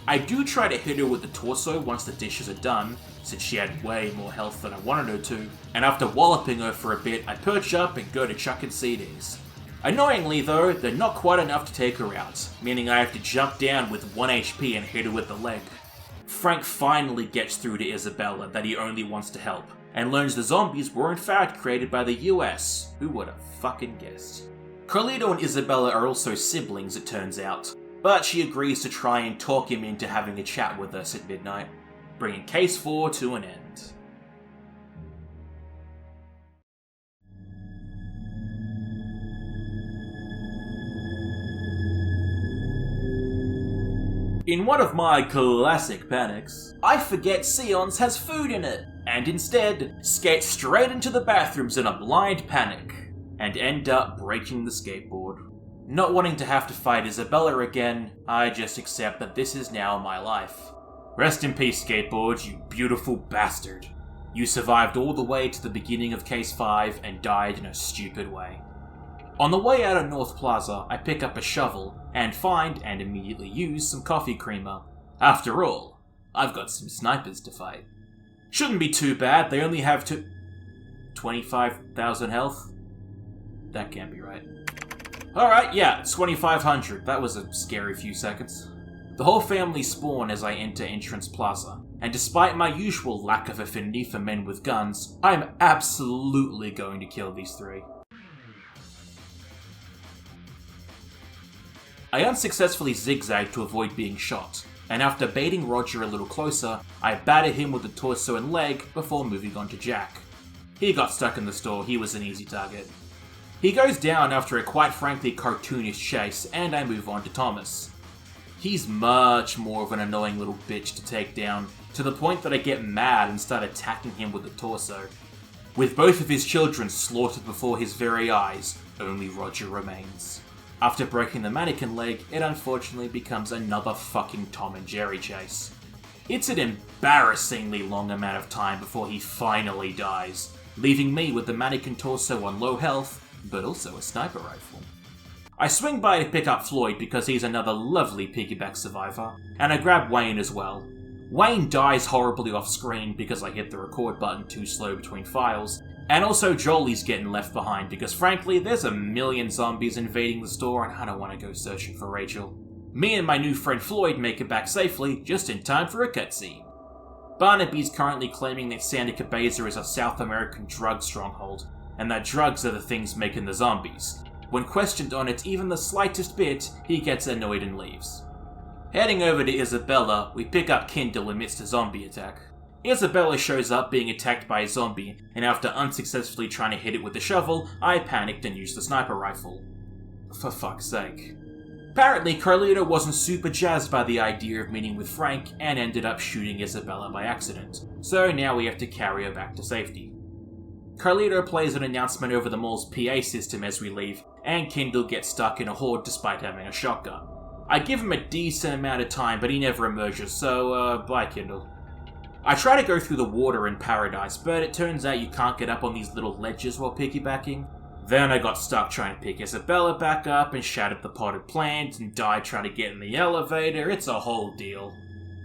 [SPEAKER 1] I do try to hit her with the torso once the dishes are done, since she had way more health than I wanted her to, and after walloping her for a bit, I perch up and go to chucking CDs. Annoyingly though, they're not quite enough to take her out, meaning I have to jump down with 1 HP and hit her with the leg. Frank finally gets through to Isabella that he only wants to help, and learns the zombies were in fact created by the US. Who would have fucking guessed? Carlito and Isabella are also siblings, it turns out, but she agrees to try and talk him into having a chat with us at midnight, bringing Case 4 to an end. In one of my classic panics, I forget Sion's has food in it, and instead skate straight into the bathrooms in a blind panic, and end up breaking the skateboard. Not wanting to have to fight Isabella again, I just accept that this is now my life. Rest in peace, skateboard, you beautiful bastard. You survived all the way to the beginning of Case 5 and died in a stupid way. On the way out of North Plaza, I pick up a shovel and find and immediately use some coffee creamer. After all, I've got some snipers to fight. Shouldn't be too bad, they only have 25,000 health? That can't be right. Alright, yeah, 2,500. That was a scary few seconds. The whole family spawn as I enter Entrance Plaza, and despite my usual lack of affinity for men with guns, I'm absolutely going to kill these 3. I unsuccessfully zigzagged to avoid being shot, and after baiting Roger a little closer, I battered him with the torso and leg before moving on to Jack. He got stuck in the store, he was an easy target. He goes down after a quite frankly cartoonish chase, and I move on to Thomas. He's much more of an annoying little bitch to take down, to the point that I get mad and start attacking him with the torso. With both of his children slaughtered before his very eyes, only Roger remains. After breaking the mannequin leg, it unfortunately becomes another fucking Tom and Jerry chase. It's an embarrassingly long amount of time before he finally dies, leaving me with the mannequin torso on low health, but also a sniper rifle. I swing by to pick up Floyd because he's another lovely piggyback survivor, and I grab Wayne as well. Wayne dies horribly off screen because I hit the record button too slow between files, and also Jolie's getting left behind because frankly there's a million zombies invading the store and I don't want to go searching for Rachel. Me and my new friend Floyd make it back safely, just in time for a cutscene. Barnaby's currently claiming that Santa Cabeza is a South American drug stronghold, and that drugs are the things making the zombies. When questioned on it even the slightest bit, he gets annoyed and leaves. Heading over to Isabella, we pick up Kindle amidst a zombie attack. Isabella shows up being attacked by a zombie, and after unsuccessfully trying to hit it with a shovel, I panicked and used the sniper rifle. For fuck's sake. Apparently, Carlito wasn't super jazzed by the idea of meeting with Frank and ended up shooting Isabella by accident, so now we have to carry her back to safety. Carlito plays an announcement over the mall's PA system as we leave, and Kindle gets stuck in a horde despite having a shotgun. I give him a decent amount of time, but he never emerges, so bye Kindle. I try to go through the water in Paradise, but it turns out you can't get up on these little ledges while piggybacking. Then I got stuck trying to pick Isabella back up and shattered the potted plant and died trying to get in the elevator. It's a whole deal.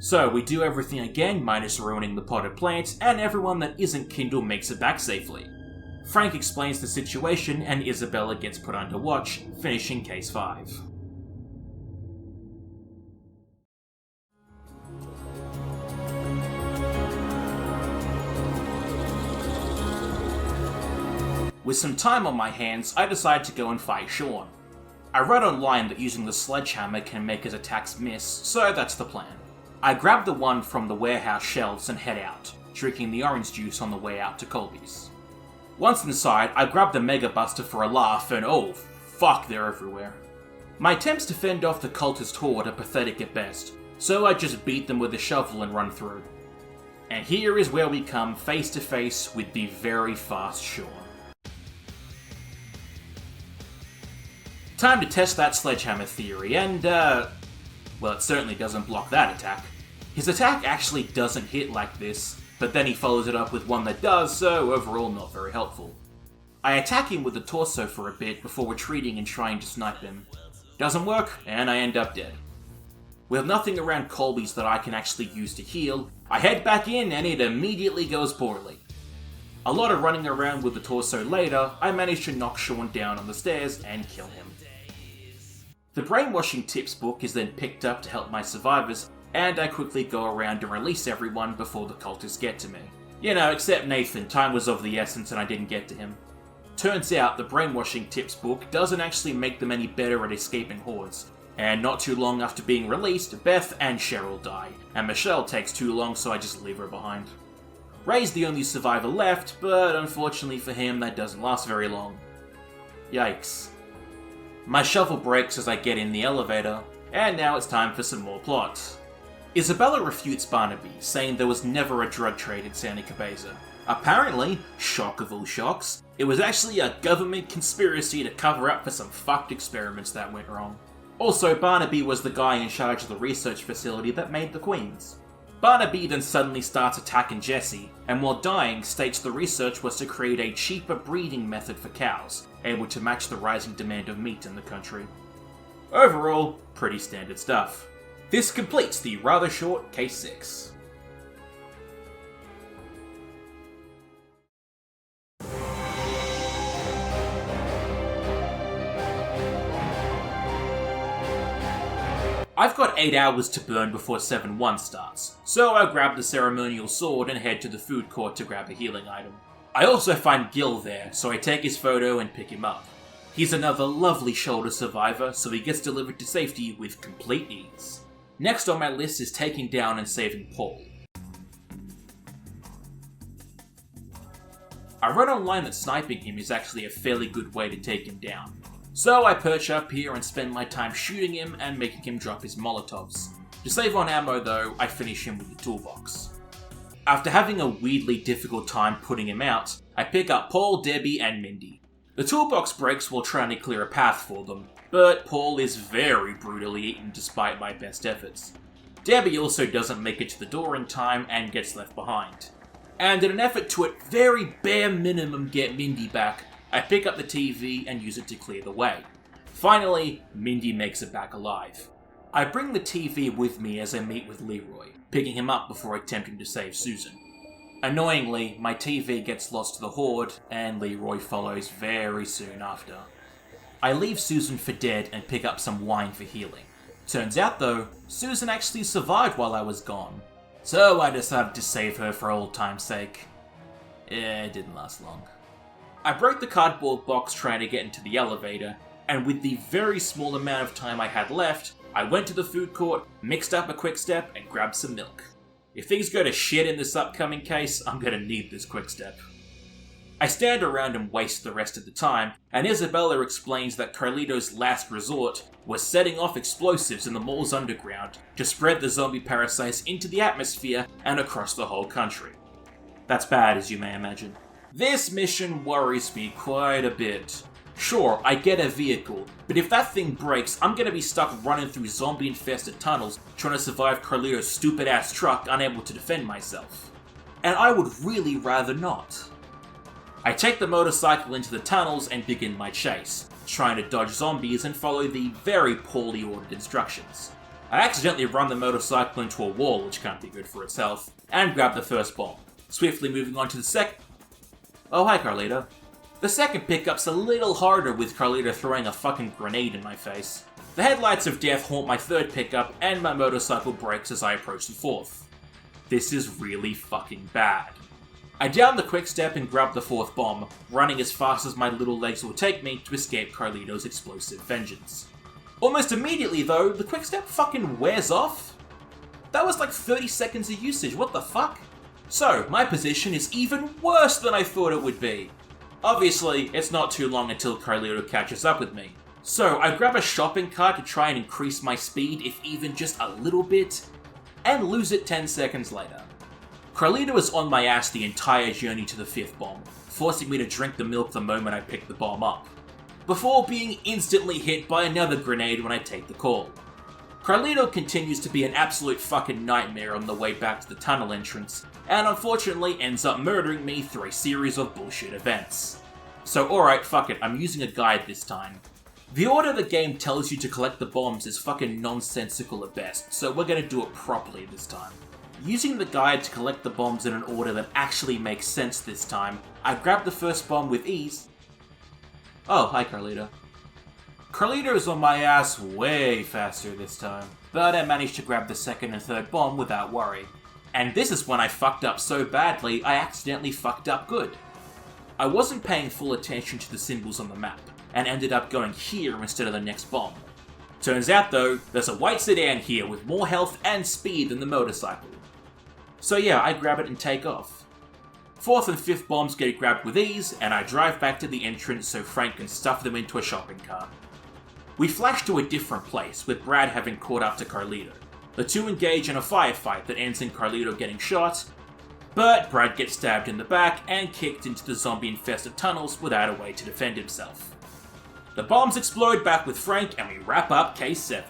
[SPEAKER 1] So we do everything again minus ruining the potted plant, and everyone that isn't Kindle makes it back safely. Frank explains the situation and Isabella gets put under watch, finishing case 5. With some time on my hands, I decide to go and fight Sean. I read online that using the sledgehammer can make his attacks miss, so that's the plan. I grab the one from the warehouse shelves and head out, drinking the orange juice on the way out to Colby's. Once inside, I grab the Mega Buster for a laugh and oh, fuck, they're everywhere. My attempts to fend off the cultist horde are pathetic at best, so I just beat them with a shovel and run through. And here is where we come face to face with the very fast Sean. Time to test that sledgehammer theory, and well, it certainly doesn't block that attack. His attack actually doesn't hit like this, but then he follows it up with one that does, so overall not very helpful. I attack him with the torso for a bit before retreating and trying to snipe him. Doesn't work, and I end up dead. With nothing around Colby's that I can actually use to heal, I head back in and it immediately goes poorly. A lot of running around with the torso later, I manage to knock Sean down on the stairs and kill him. The brainwashing tips book is then picked up to help my survivors, and I quickly go around and release everyone before the cultists get to me. You know, except Nathan, time was of the essence and I didn't get to him. Turns out the brainwashing tips book doesn't actually make them any better at escaping hordes, and not too long after being released, Beth and Cheryl die, and Michelle takes too long so I just leave her behind. Ray's the only survivor left, but unfortunately for him that doesn't last very long. Yikes. My shovel breaks as I get in the elevator, and now it's time for some more plot. Isabella refutes Barnaby, saying there was never a drug trade in Santa Cabeza. Apparently, shock of all shocks, it was actually a government conspiracy to cover up for some fucked experiments that went wrong. Also, Barnaby was the guy in charge of the research facility that made the queens. Barnaby then suddenly starts attacking Jesse, and while dying states the research was to create a cheaper breeding method for cows, able to match the rising demand of meat in the country. Overall, pretty standard stuff. This completes the rather short Case 6. I've got 8 hours to burn before 7-1 starts, so I grab the ceremonial sword and head to the food court to grab a healing item. I also find Gil there, so I take his photo and pick him up. He's another lovely shoulder survivor, so he gets delivered to safety with complete ease. Next on my list is taking down and saving Paul. I read online that sniping him is actually a fairly good way to take him down. So I perch up here and spend my time shooting him and making him drop his Molotovs. To save on ammo though, I finish him with the toolbox. After having a weirdly difficult time putting him out, I pick up Paul, Debbie, and Mindy. The toolbox breaks while trying to clear a path for them, but Paul is very brutally eaten despite my best efforts. Debbie also doesn't make it to the door in time and gets left behind. And in an effort to at very bare minimum get Mindy back, I pick up the TV and use it to clear the way. Finally, Mindy makes it back alive. I bring the TV with me as I meet with Leroy, picking him up before attempting to save Susan. Annoyingly, my TV gets lost to the Horde, and Leroy follows very soon after. I leave Susan for dead and pick up some wine for healing. Turns out though, Susan actually survived while I was gone. So I decided to save her for old time's sake. It didn't last long. I broke the cardboard box trying to get into the elevator, and with the very small amount of time I had left, I went to the food court, mixed up a quick step, and grabbed some milk. If things go to shit in this upcoming case, I'm gonna need this quick step. I stand around and waste the rest of the time, and Isabella explains that Carlito's last resort was setting off explosives in the mall's underground to spread the zombie parasites into the atmosphere and across the whole country. That's bad, as you may imagine. This mission worries me quite a bit. Sure, I get a vehicle, but if that thing breaks, I'm gonna be stuck running through zombie-infested tunnels trying to survive Carlito's stupid-ass truck unable to defend myself. And I would really rather not. I take the motorcycle into the tunnels and begin my chase, trying to dodge zombies and follow the very poorly ordered instructions. I accidentally run the motorcycle into a wall, which can't be good for its health, and grab the first bomb, swiftly moving on to the second. Oh, hi, Carlito. The second pickup's a little harder with Carlito throwing a fucking grenade in my face. The headlights of death haunt my third pickup, and my motorcycle brakes as I approach the fourth. This is really fucking bad. I down the quick step and grab the fourth bomb, running as fast as my little legs will take me to escape Carlito's explosive vengeance. Almost immediately though, the quick step fucking wears off. That was like 30 seconds of usage, what the fuck? So, my position is even worse than I thought it would be. Obviously, it's not too long until Carlito catches up with me. So, I grab a shopping cart to try and increase my speed, if even just a little bit, and lose it 10 seconds later. Carlito is on my ass the entire journey to the fifth bomb, forcing me to drink the milk the moment I pick the bomb up, before being instantly hit by another grenade when I take the call. Carlito continues to be an absolute fucking nightmare on the way back to the tunnel entrance, and unfortunately ends up murdering me through a series of bullshit events. So alright, fuck it, I'm using a guide this time. The order the game tells you to collect the bombs is fucking nonsensical at best, so we're gonna do it properly this time. Using the guide to collect the bombs in an order that actually makes sense this time, I grab the first bomb with ease. Oh, hi Carlito. Carlito's on my ass way faster this time, but I managed to grab the second and third bomb without worry. And this is when I fucked up so badly, I accidentally fucked up good. I wasn't paying full attention to the symbols on the map, and ended up going here instead of the next bomb. Turns out though, there's a white sedan here with more health and speed than the motorcycle. So yeah, I grab it and take off. Fourth and fifth bombs get grabbed with ease, and I drive back to the entrance so Frank can stuff them into a shopping cart. We flash to a different place, with Brad having caught up to Carlito. The two engage in a firefight that ends in Carlito getting shot, but Brad gets stabbed in the back and kicked into the zombie-infested tunnels without a way to defend himself. The bombs explode back with Frank and we wrap up Case 7.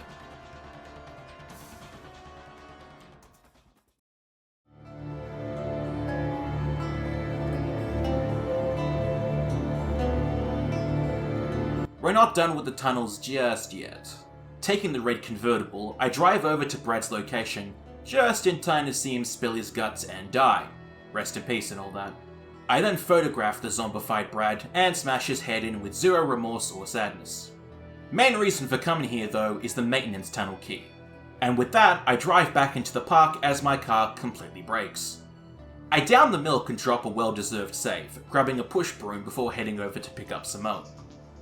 [SPEAKER 1] We're not done with the tunnels just yet. Taking the red convertible, I drive over to Brad's location, just in time to see him spill his guts and die. Rest in peace and all that. I then photograph the zombified Brad and smash his head in with zero remorse or sadness. Main reason for coming here though is the maintenance tunnel key. And with that, I drive back into the park as my car completely breaks. I down the milk and drop a well-deserved save, grabbing a push broom before heading over to pick up Simone.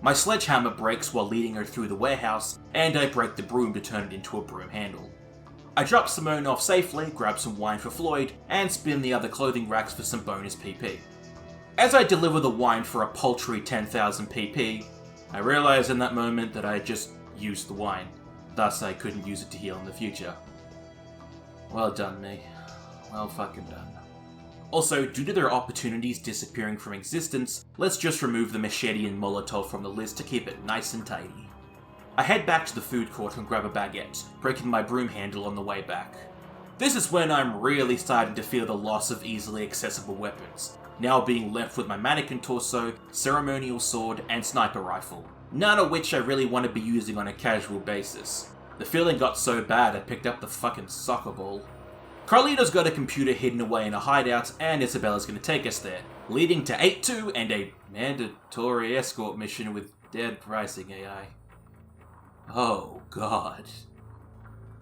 [SPEAKER 1] My sledgehammer breaks while leading her through the warehouse, and I break the broom to turn it into a broom handle. I drop Simone off safely, grab some wine for Floyd, and spin the other clothing racks for some bonus PP. As I deliver the wine for a paltry 10,000 PP, I realize in that moment that I had just used the wine, thus I couldn't use it to heal in the future. Well done, me. Well fucking done. Also, due to their opportunities disappearing from existence, let's just remove the machete and Molotov from the list to keep it nice and tidy. I head back to the food court and grab a baguette, breaking my broom handle on the way back. This is when I'm really starting to feel the loss of easily accessible weapons, now being left with my mannequin torso, ceremonial sword, and sniper rifle, none of which I really want to be using on a casual basis. The feeling got so bad I picked up the fucking soccer ball. Carlito's got a computer hidden away in a hideout, and Isabella's gonna take us there, leading to 8-2 and a mandatory escort mission with dead pricing AI. Oh god.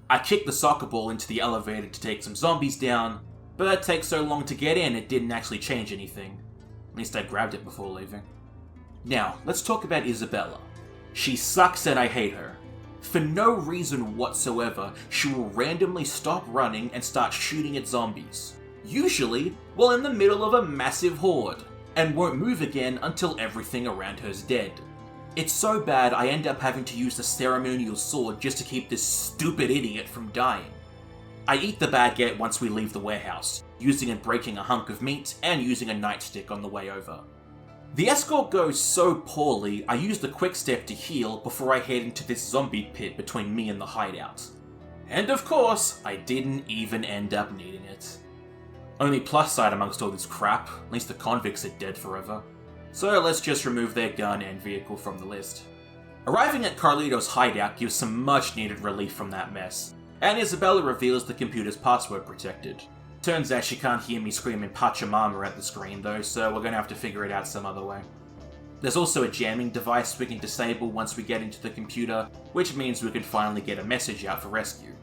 [SPEAKER 1] I kicked the soccer ball into the elevator to take some zombies down, but it takes so long to get in it didn't actually change anything. At least I grabbed it before leaving. Now, let's talk about Isabella. She sucks and I hate her. For no reason whatsoever, she will randomly stop running and start shooting at zombies. Usually, while in the middle of a massive horde, and won't move again until everything around her's dead. It's so bad I end up having to use the ceremonial sword just to keep this stupid idiot from dying. I eat the baguette once we leave the warehouse, using and breaking a hunk of meat and using a nightstick on the way over. The escort goes so poorly, I use the quick step to heal before I head into this zombie pit between me and the hideout. And of course, I didn't even end up needing it. Only plus side amongst all this crap, at least the convicts are dead forever. So let's just remove their gun and vehicle from the list. Arriving at Carlito's hideout gives some much needed relief from that mess, and Isabella reveals the computer's password protected. Turns out she can't hear me screaming Pachamama at the screen though, so we're gonna have to figure it out some other way. There's also a jamming device we can disable once we get into the computer, which means we can finally get a message out for rescue.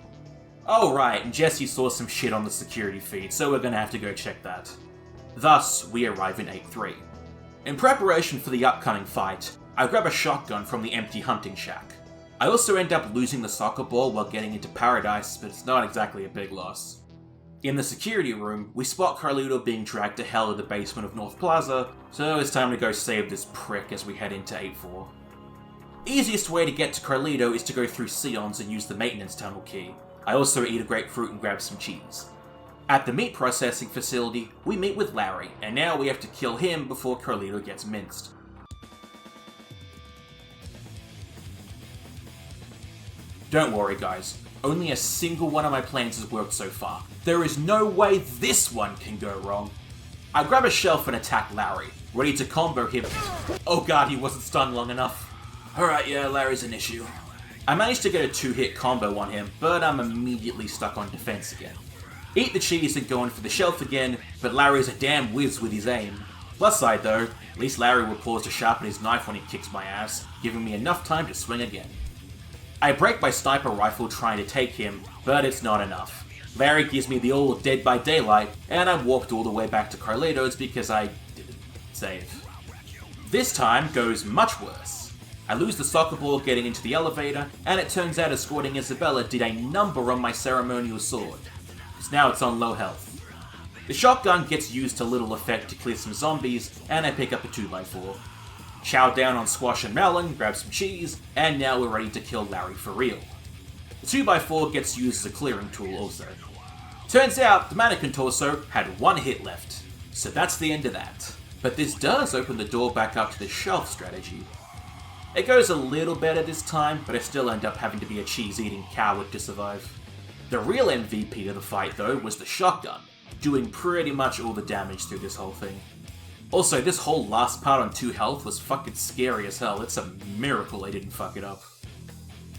[SPEAKER 1] Oh right, and Jesse saw some shit on the security feed, so we're gonna have to go check that. Thus, we arrive in 8-3. In preparation for the upcoming fight, I grab a shotgun from the empty hunting shack. I also end up losing the soccer ball while getting into paradise, but it's not exactly a big loss. In the security room, we spot Carlito being dragged to hell in the basement of North Plaza, so it's time to go save this prick as we head into 8-4. Easiest way to get to Carlito is to go through Sion's and use the maintenance tunnel key. I also eat a grapefruit and grab some cheese. At the meat processing facility, we meet with Larry, and now we have to kill him before Carlito gets minced. Don't worry guys, only a single one of my plans has worked so far. There is no way this one can go wrong. I grab a shelf and attack Larry, ready to combo him. Oh god, he wasn't stunned long enough. Alright, yeah, Larry's an issue. I managed to get a 2-hit combo on him, but I'm immediately stuck on defense again. Eat the cheese and go in for the shelf again, but Larry's a damn whiz with his aim. Plus side though, at least Larry will pause to sharpen his knife when he kicks my ass, giving me enough time to swing again. I break my sniper rifle trying to take him, but it's not enough. Larry gives me the old Dead by Daylight, and I'm warped all the way back to Carlito's because I didn't save. This time goes much worse. I lose the soccer ball getting into the elevator, and it turns out escorting Isabella did a number on my ceremonial sword, so now it's on low health. The shotgun gets used to little effect to clear some zombies, and I pick up a 2x4. Chow down on squash and melon, grab some cheese, and now we're ready to kill Larry for real. The 2x4 gets used as a clearing tool also. Turns out, the mannequin torso had 1 hit left, so that's the end of that. But this does open the door back up to the shelf strategy. It goes a little better this time, but I still end up having to be a cheese-eating coward to survive. The real MVP of the fight though was the shotgun, doing pretty much all the damage through this whole thing. Also, this whole last part on 2 health was fucking scary as hell. It's a miracle I didn't fuck it up.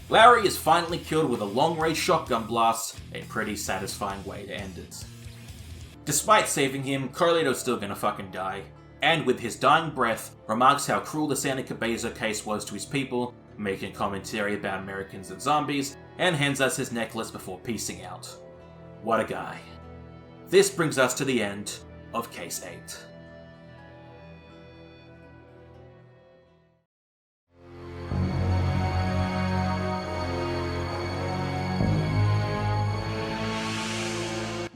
[SPEAKER 1] Larry is finally killed with a long-range shotgun blast, a pretty satisfying way to end it. Despite saving him, Carlito's still gonna fucking die, and with his dying breath, remarks how cruel the Santa Cabeza case was to his people, making commentary about Americans and zombies, and hands us his necklace before peacing out. What a guy. This brings us to the end of Case 8.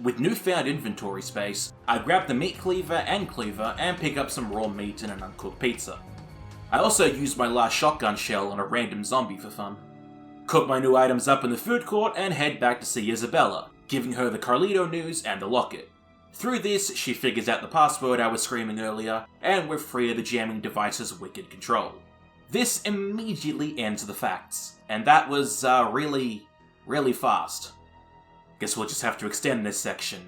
[SPEAKER 1] With newfound inventory space, I grab the meat cleaver and pick up some raw meat and an uncooked pizza. I also use my last shotgun shell on a random zombie for fun. Cook my new items up in the food court and head back to see Isabella, giving her the Carlito news and the locket. Through this, she figures out the password I was screaming earlier, and we're free of the jamming device's wicked control. This immediately ends the facts, and that was really fast. Guess we'll just have to extend this section.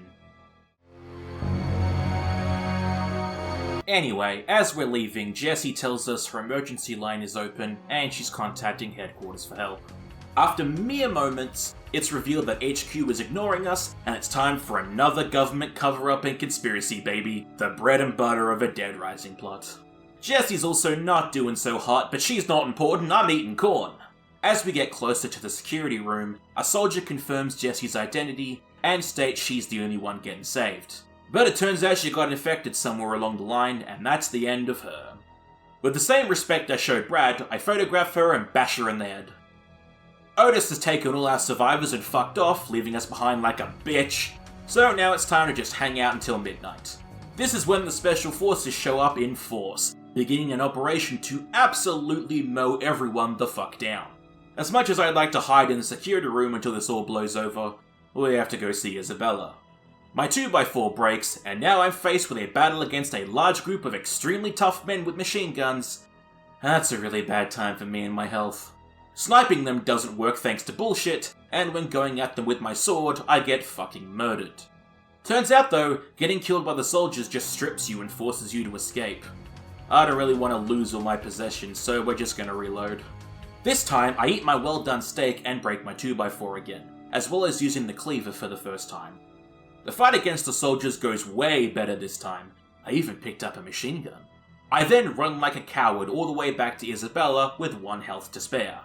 [SPEAKER 1] Anyway, as we're leaving, Jessie tells us her emergency line is open and she's contacting headquarters for help. After mere moments, it's revealed that HQ is ignoring us and it's time for another government cover-up and conspiracy, baby. The bread and butter of a Dead Rising plot. Jessie's also not doing so hot, but she's not important, I'm eating corn. As we get closer to the security room, a soldier confirms Jessie's identity and states she's the only one getting saved. But it turns out she got infected somewhere along the line, and that's the end of her. With the same respect I showed Brad, I photograph her and bash her in the head. Otis has taken all our survivors and fucked off, leaving us behind like a bitch. So now it's time to just hang out until midnight. This is when the special forces show up in force, beginning an operation to absolutely mow everyone the fuck down. As much as I'd like to hide in the security room until this all blows over, we have to go see Isabella. My 2x4 breaks, and now I'm faced with a battle against a large group of extremely tough men with machine guns. That's a really bad time for me and my health. Sniping them doesn't work thanks to bullshit, and when going at them with my sword, I get fucking murdered. Turns out though, getting killed by the soldiers just strips you and forces you to escape. I don't really want to lose all my possessions, so we're just gonna reload. This time, I eat my well-done steak and break my 2x4 again, as well as using the cleaver for the first time. The fight against the soldiers goes way better this time. I even picked up a machine gun. I then run like a coward all the way back to Isabella with 1 health to spare.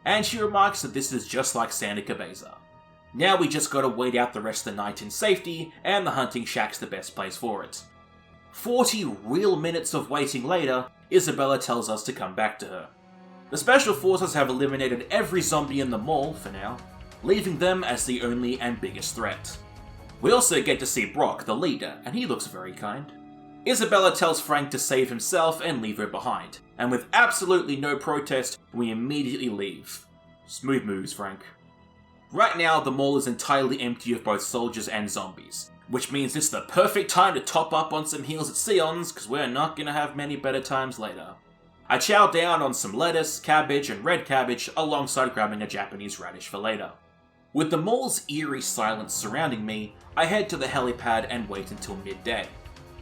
[SPEAKER 1] And she remarks that this is just like Santa Cabeza. Now we just gotta wait out the rest of the night in safety, and the hunting shack's the best place for it. 40 real minutes of waiting later, Isabella tells us to come back to her. The Special Forces have eliminated every zombie in the mall, for now, leaving them as the only and biggest threat. We also get to see Brock, the leader, and he looks very kind. Isabella tells Frank to save himself and leave her behind, and with absolutely no protest, we immediately leave. Smooth moves, Frank. Right now, the mall is entirely empty of both soldiers and zombies, which means it's the perfect time to top up on some heals at Sion's, because we're not gonna have many better times later. I chow down on some lettuce, cabbage, and red cabbage, alongside grabbing a Japanese radish for later. With the mall's eerie silence surrounding me, I head to the helipad and wait until midday.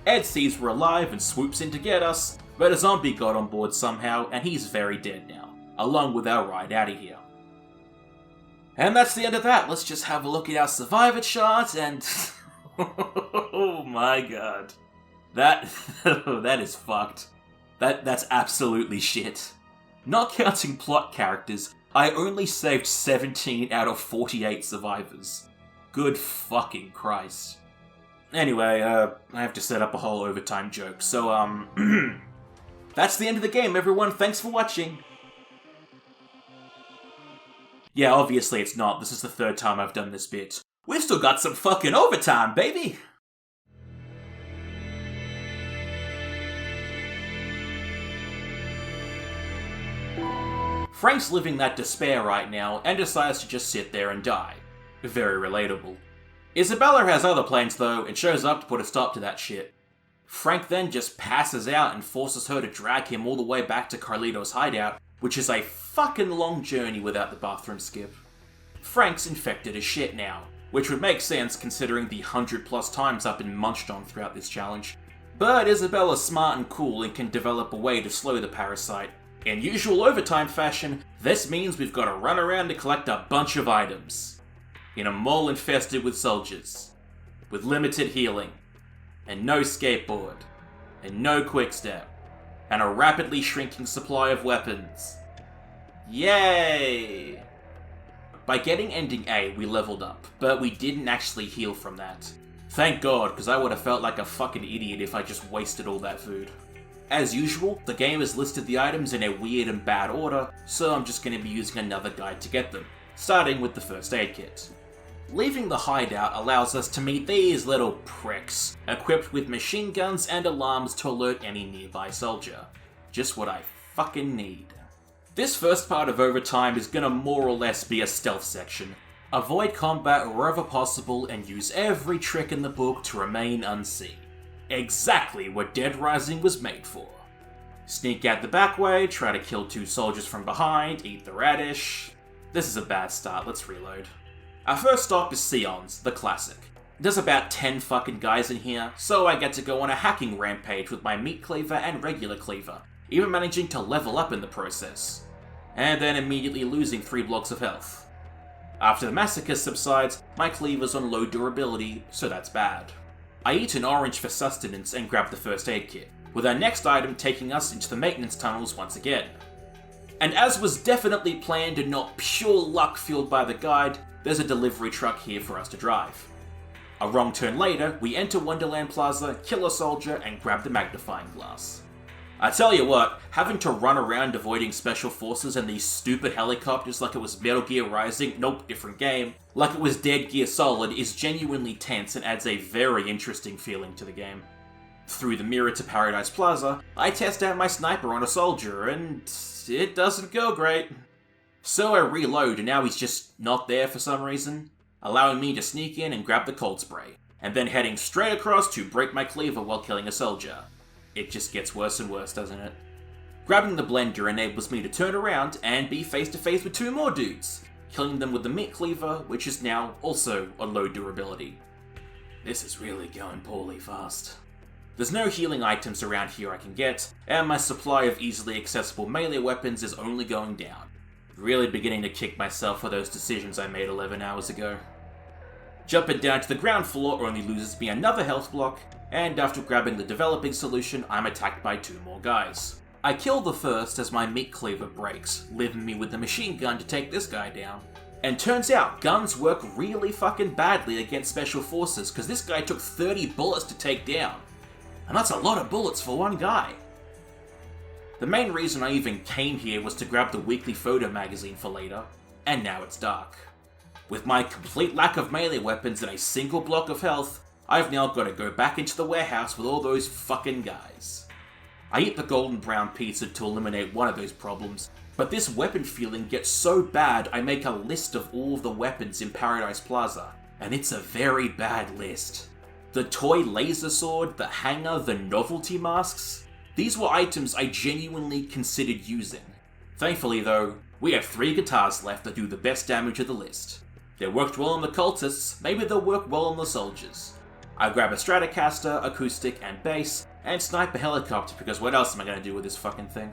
[SPEAKER 1] Ed sees we're alive and swoops in to get us, but a zombie got on board somehow, and he's very dead now, along with our ride out of here. And that's the end of that. Let's just have a look at our survivor chart, and oh my god. That is fucked. That's absolutely shit. Not counting plot characters, I only saved 17 out of 48 survivors. Good fucking Christ. Anyway, I have to set up a whole overtime joke, so that's the end of the game, everyone. Thanks for watching. Yeah, obviously it's not. This is the 3rd time I've done this bit. We've still got some fucking overtime, baby! Frank's living that despair right now, and decides to just sit there and die. Very relatable. Isabella has other plans though, and shows up to put a stop to that shit. Frank then just passes out and forces her to drag him all the way back to Carlito's hideout, which is a fucking long journey without the bathroom skip. Frank's infected as shit now, which would make sense considering the 100+ times I've been munched on throughout this challenge. But Isabella's smart and cool and can develop a way to slow the parasite. In usual overtime fashion, this means we've got to run around to collect a bunch of items. In a mall infested with soldiers, with limited healing, and no skateboard, and no quickstep, and a rapidly shrinking supply of weapons. Yay! By getting ending A, we leveled up, but we didn't actually heal from that. Thank God, because I would have felt like a fucking idiot if I just wasted all that food. As usual, the game has listed the items in a weird and bad order, so I'm just going to be using another guide to get them, starting with the first aid kit. Leaving the hideout allows us to meet these little pricks, equipped with machine guns and alarms to alert any nearby soldier. Just what I fucking need. This first part of Overtime is gonna more or less be a stealth section. Avoid combat wherever possible and use every trick in the book to remain unseen. Exactly what Dead Rising was made for. Sneak out the back way, try to kill 2 soldiers from behind, eat the radish. This is a bad start, let's reload. Our first stop is Sion's, the classic. There's about 10 fucking guys in here, so I get to go on a hacking rampage with my meat cleaver and regular cleaver, even managing to level up in the process. And then immediately losing 3 blocks of health. After the massacre subsides, my cleaver's on low durability, so that's bad. I eat an orange for sustenance and grab the first aid kit, with our next item taking us into the maintenance tunnels once again. And as was definitely planned and not pure luck fueled by the guide, there's a delivery truck here for us to drive. A wrong turn later, we enter Wonderland Plaza, kill a soldier, and grab the magnifying glass. I tell you what, having to run around avoiding special forces and these stupid helicopters like it was Metal Gear Rising, nope, different game, like it was Dead Gear Solid is genuinely tense and adds a very interesting feeling to the game. Through the mirror to Paradise Plaza, I test out my sniper on a soldier, and it doesn't go great. So I reload and now he's just not there for some reason, allowing me to sneak in and grab the cold spray, and then heading straight across to break my cleaver while killing a soldier. It just gets worse and worse, doesn't it? Grabbing the blender enables me to turn around and be face to face with 2 more dudes, killing them with the meat cleaver, which is now also on low durability. This is really going poorly fast. There's no healing items around here I can get, and my supply of easily accessible melee weapons is only going down. Really beginning to kick myself for those decisions I made 11 hours ago. Jumping down to the ground floor only loses me another health block, and after grabbing the developing solution, I'm attacked by 2 more guys. I kill the first as my meat cleaver breaks, leaving me with the machine gun to take this guy down. And turns out, guns work really fucking badly against special forces, because this guy took 30 bullets to take down. And that's a lot of bullets for one guy. The main reason I even came here was to grab the weekly photo magazine for later, and now it's dark. With my complete lack of melee weapons and a single block of health, I've now got to go back into the warehouse with all those fucking guys. I eat the golden brown pizza to eliminate one of those problems, but this weapon feeling gets so bad I make a list of all of the weapons in Paradise Plaza, and it's a very bad list. The toy laser sword, the hanger, the novelty masks, these were items I genuinely considered using. Thankfully though, we have 3 guitars left that do the best damage of the list. They worked well on the cultists, maybe they'll work well on the soldiers. I grab a Stratocaster, acoustic, and bass, and snipe a helicopter because what else am I going to do with this fucking thing?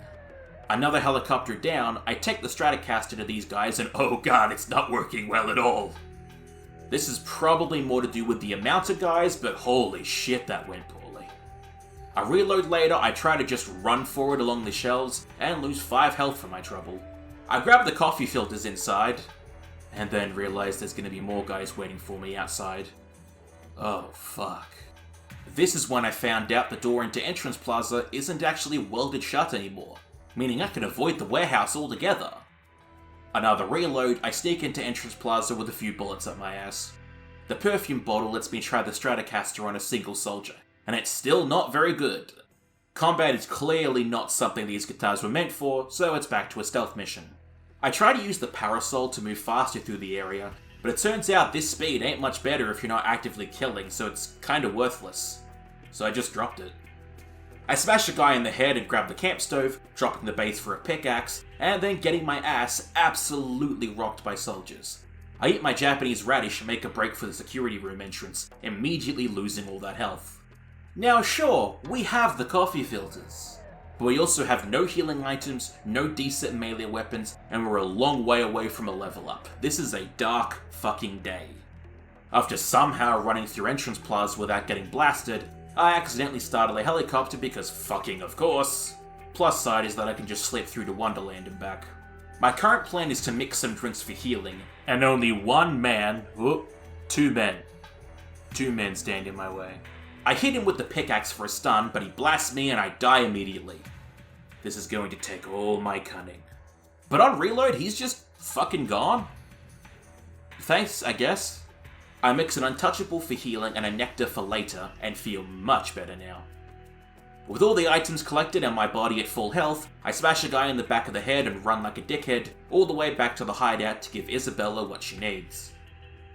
[SPEAKER 1] Another helicopter down, I take the Stratocaster to these guys and oh god, it's not working well at all. This is probably more to do with the amount of guys, but holy shit that went poorly. I reload later, I try to just run forward along the shelves, and lose 5 health for my trouble. I grab the coffee filters inside, and then realize there's going to be more guys waiting for me outside. Oh fuck. This is when I found out the door into Entrance Plaza isn't actually welded shut anymore, meaning I can avoid the warehouse altogether. Another reload, I sneak into Entrance Plaza with a few bullets up my ass. The perfume bottle lets me try the Stratocaster on a single soldier, and it's still not very good. Combat is clearly not something these guitars were meant for, so it's back to a stealth mission. I try to use the parasol to move faster through the area, but it turns out this speed ain't much better if you're not actively killing, so it's kinda worthless. So I just dropped it. I smash a guy in the head and grab the camp stove, dropping the base for a pickaxe, and then getting my ass absolutely rocked by soldiers. I eat my Japanese radish and make a break for the security room entrance, immediately losing all that health. Now sure, we have the coffee filters, but we also have no healing items, no decent melee weapons, and we're a long way away from a level up. This is a dark fucking day. After somehow running through Entrance Plaza without getting blasted, I accidentally started a helicopter because fucking of course. Plus side is that I can just slip through to Wonderland and back. My current plan is to mix some drinks for healing, and only two men stand in my way. I hit him with the pickaxe for a stun, but he blasts me and I die immediately. This is going to take all my cunning. But on reload, he's just fucking gone. Thanks, I guess. I mix an untouchable for healing and a nectar for later, and feel much better now. With all the items collected and my body at full health, I smash a guy in the back of the head and run like a dickhead, all the way back to the hideout to give Isabella what she needs.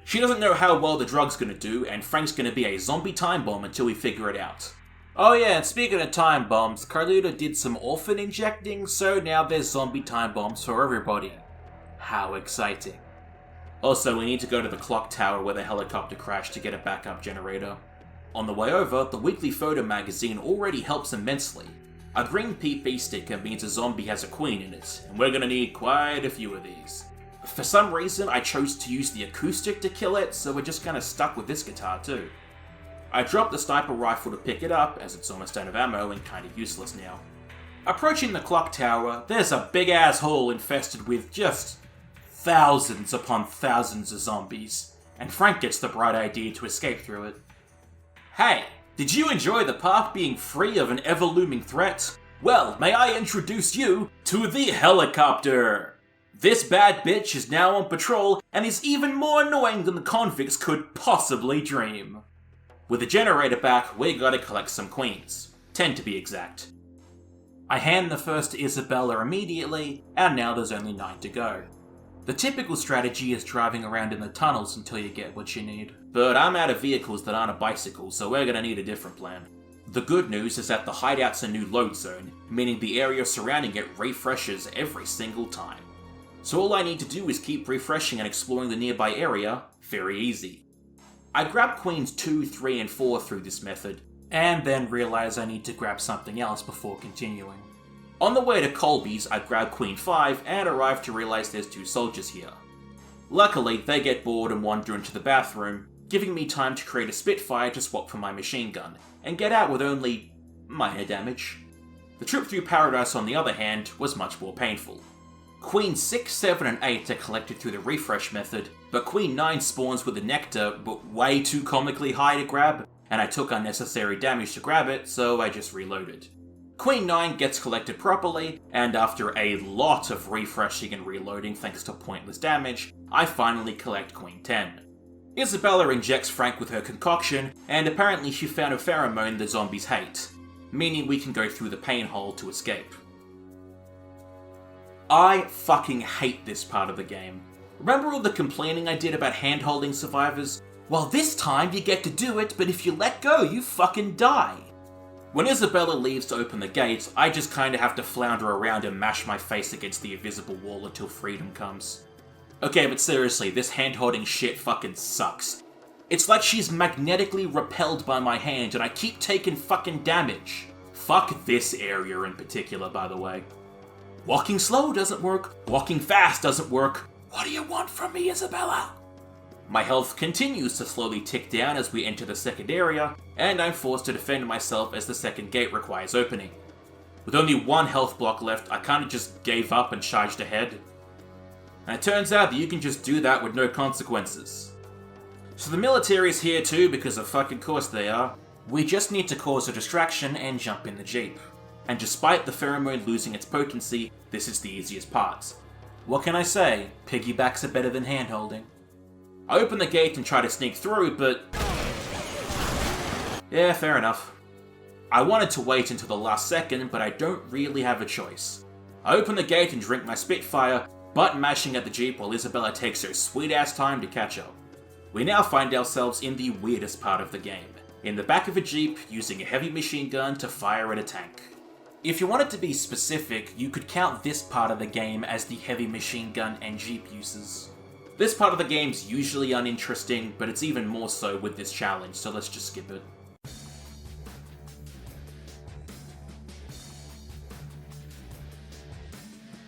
[SPEAKER 1] She doesn't know how well the drug's gonna do, and Frank's gonna be a zombie time bomb until we figure it out. Oh yeah, and speaking of time bombs, Carlita did some orphan injecting, so now there's zombie time bombs for everybody. How exciting. Also, we need to go to the clock tower where the helicopter crashed to get a backup generator. On the way over, the weekly photo magazine already helps immensely. A green PP sticker means a zombie has a queen in it, and we're gonna need quite a few of these. For some reason, I chose to use the acoustic to kill it, so we're just kinda stuck with this guitar too. I dropped the sniper rifle to pick it up, as it's almost out of ammo and kinda useless now. Approaching the clock tower, there's a big ass hole infested with just thousands upon thousands of zombies, and Frank gets the bright idea to escape through it. Hey, did you enjoy the park being free of an ever-looming threat? Well, may I introduce you to the helicopter! This bad bitch is now on patrol and is even more annoying than the convicts could possibly dream. With the generator back, we gotta collect some queens. 10 to be exact. I hand the first to Isabella immediately, and now there's only 9 to go. The typical strategy is driving around in the tunnels until you get what you need. But I'm out of vehicles that aren't a bicycle, so we're gonna need a different plan. The good news is that the hideout's a new load zone, meaning the area surrounding it refreshes every single time. So all I need to do is keep refreshing and exploring the nearby area, very easy. I grab queens 2, 3, and 4 through this method, and then realize I need to grab something else before continuing. On the way to Colby's, I grab Queen 5 and arrive to realize there's 2 soldiers here. Luckily, they get bored and wander into the bathroom, giving me time to create a Spitfire to swap for my machine gun, and get out with only minor damage. The trip through Paradise, on the other hand, was much more painful. Queen 6, 7, and 8 are collected through the refresh method, but Queen 9 spawns with a nectar, but way too comically high to grab, and I took unnecessary damage to grab it, so I just reloaded. Queen 9 gets collected properly, and after a lot of refreshing and reloading thanks to pointless damage, I finally collect Queen 10. Isabella injects Frank with her concoction, and apparently she found a pheromone the zombies hate, meaning we can go through the pain hole to escape. I fucking hate this part of the game. Remember all the complaining I did about hand-holding survivors? Well, this time you get to do it, but if you let go, you fucking die. When Isabella leaves to open the gate, I just kinda have to flounder around and mash my face against the invisible wall until freedom comes. Okay, but seriously, this hand-holding shit fucking sucks. It's like she's magnetically repelled by my hand and I keep taking fucking damage. Fuck this area in particular, by the way. Walking slow doesn't work, walking fast doesn't work. What do you want from me, Isabella? My health continues to slowly tick down as we enter the second area, and I'm forced to defend myself as the second gate requires opening. With only 1 health block left, I kinda just gave up and charged ahead. And it turns out that you can just do that with no consequences. So the military's here too, because of fucking course they are. We just need to cause a distraction and jump in the jeep. And despite the pheromone losing its potency, this is the easiest part. What can I say? Piggybacks are better than hand-holding. I open the gate and try to sneak through, but... yeah, fair enough. I wanted to wait until the last second, but I don't really have a choice. I open the gate and drink my Spitfire, button mashing at the jeep while Isabella takes her sweet-ass time to catch up. We now find ourselves in the weirdest part of the game, in the back of a jeep using a heavy machine gun to fire at a tank. If you wanted to be specific, you could count this part of the game as the heavy machine gun and jeep uses. This part of the game's usually uninteresting, but it's even more so with this challenge, so let's just skip it.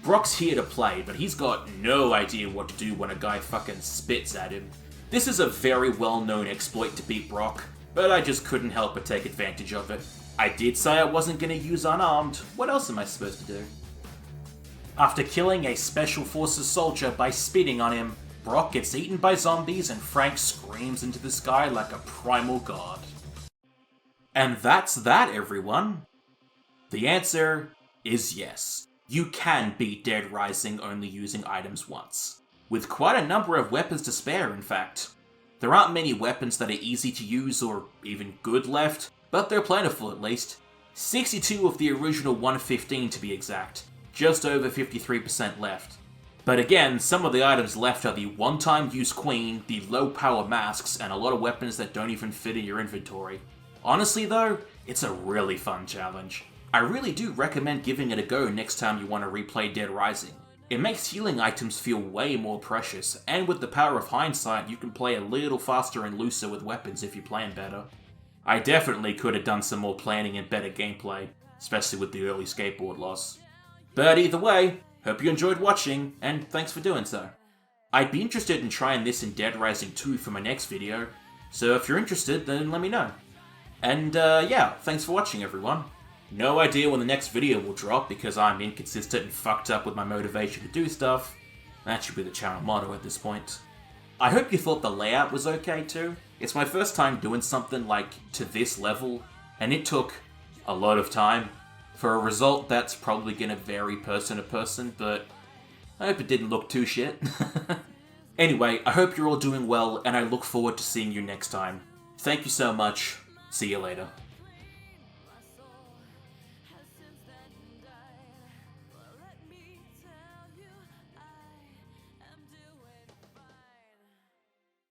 [SPEAKER 1] Brock's here to play, but he's got no idea what to do when a guy fucking spits at him. This is a very well-known exploit to beat Brock, but I just couldn't help but take advantage of it. I did say I wasn't going to use unarmed, what else am I supposed to do? After killing a Special Forces soldier by spitting on him, Brock gets eaten by zombies and Frank screams into the sky like a primal god. And that's that, everyone. The answer is yes. You can beat Dead Rising only using items once, with quite a number of weapons to spare, in fact. There aren't many weapons that are easy to use or even good left, but they're plentiful at least. 62 of the original 115 to be exact, just over 53% left. But again, some of the items left are the one-time use queen, the low power masks, and a lot of weapons that don't even fit in your inventory. Honestly though, it's a really fun challenge. I really do recommend giving it a go next time you want to replay Dead Rising. It makes healing items feel way more precious, and with the power of hindsight, you can play a little faster and looser with weapons if you plan better. I definitely could have done some more planning and better gameplay, especially with the early skateboard loss. But either way, hope you enjoyed watching, and thanks for doing so. I'd be interested in trying this in Dead Rising 2 for my next video, so if you're interested, then let me know. And yeah, thanks for watching everyone. No idea when the next video will drop because I'm inconsistent and fucked up with my motivation to do stuff. That should be the channel motto at this point. I hope you thought the layout was okay too. It's my first time doing something like to this level, and it took a lot of time for a result that's probably gonna vary person to person, but I hope it didn't look too shit. Anyway, I hope you're all doing well, and I look forward to seeing you next time. Thank you so much. See you later.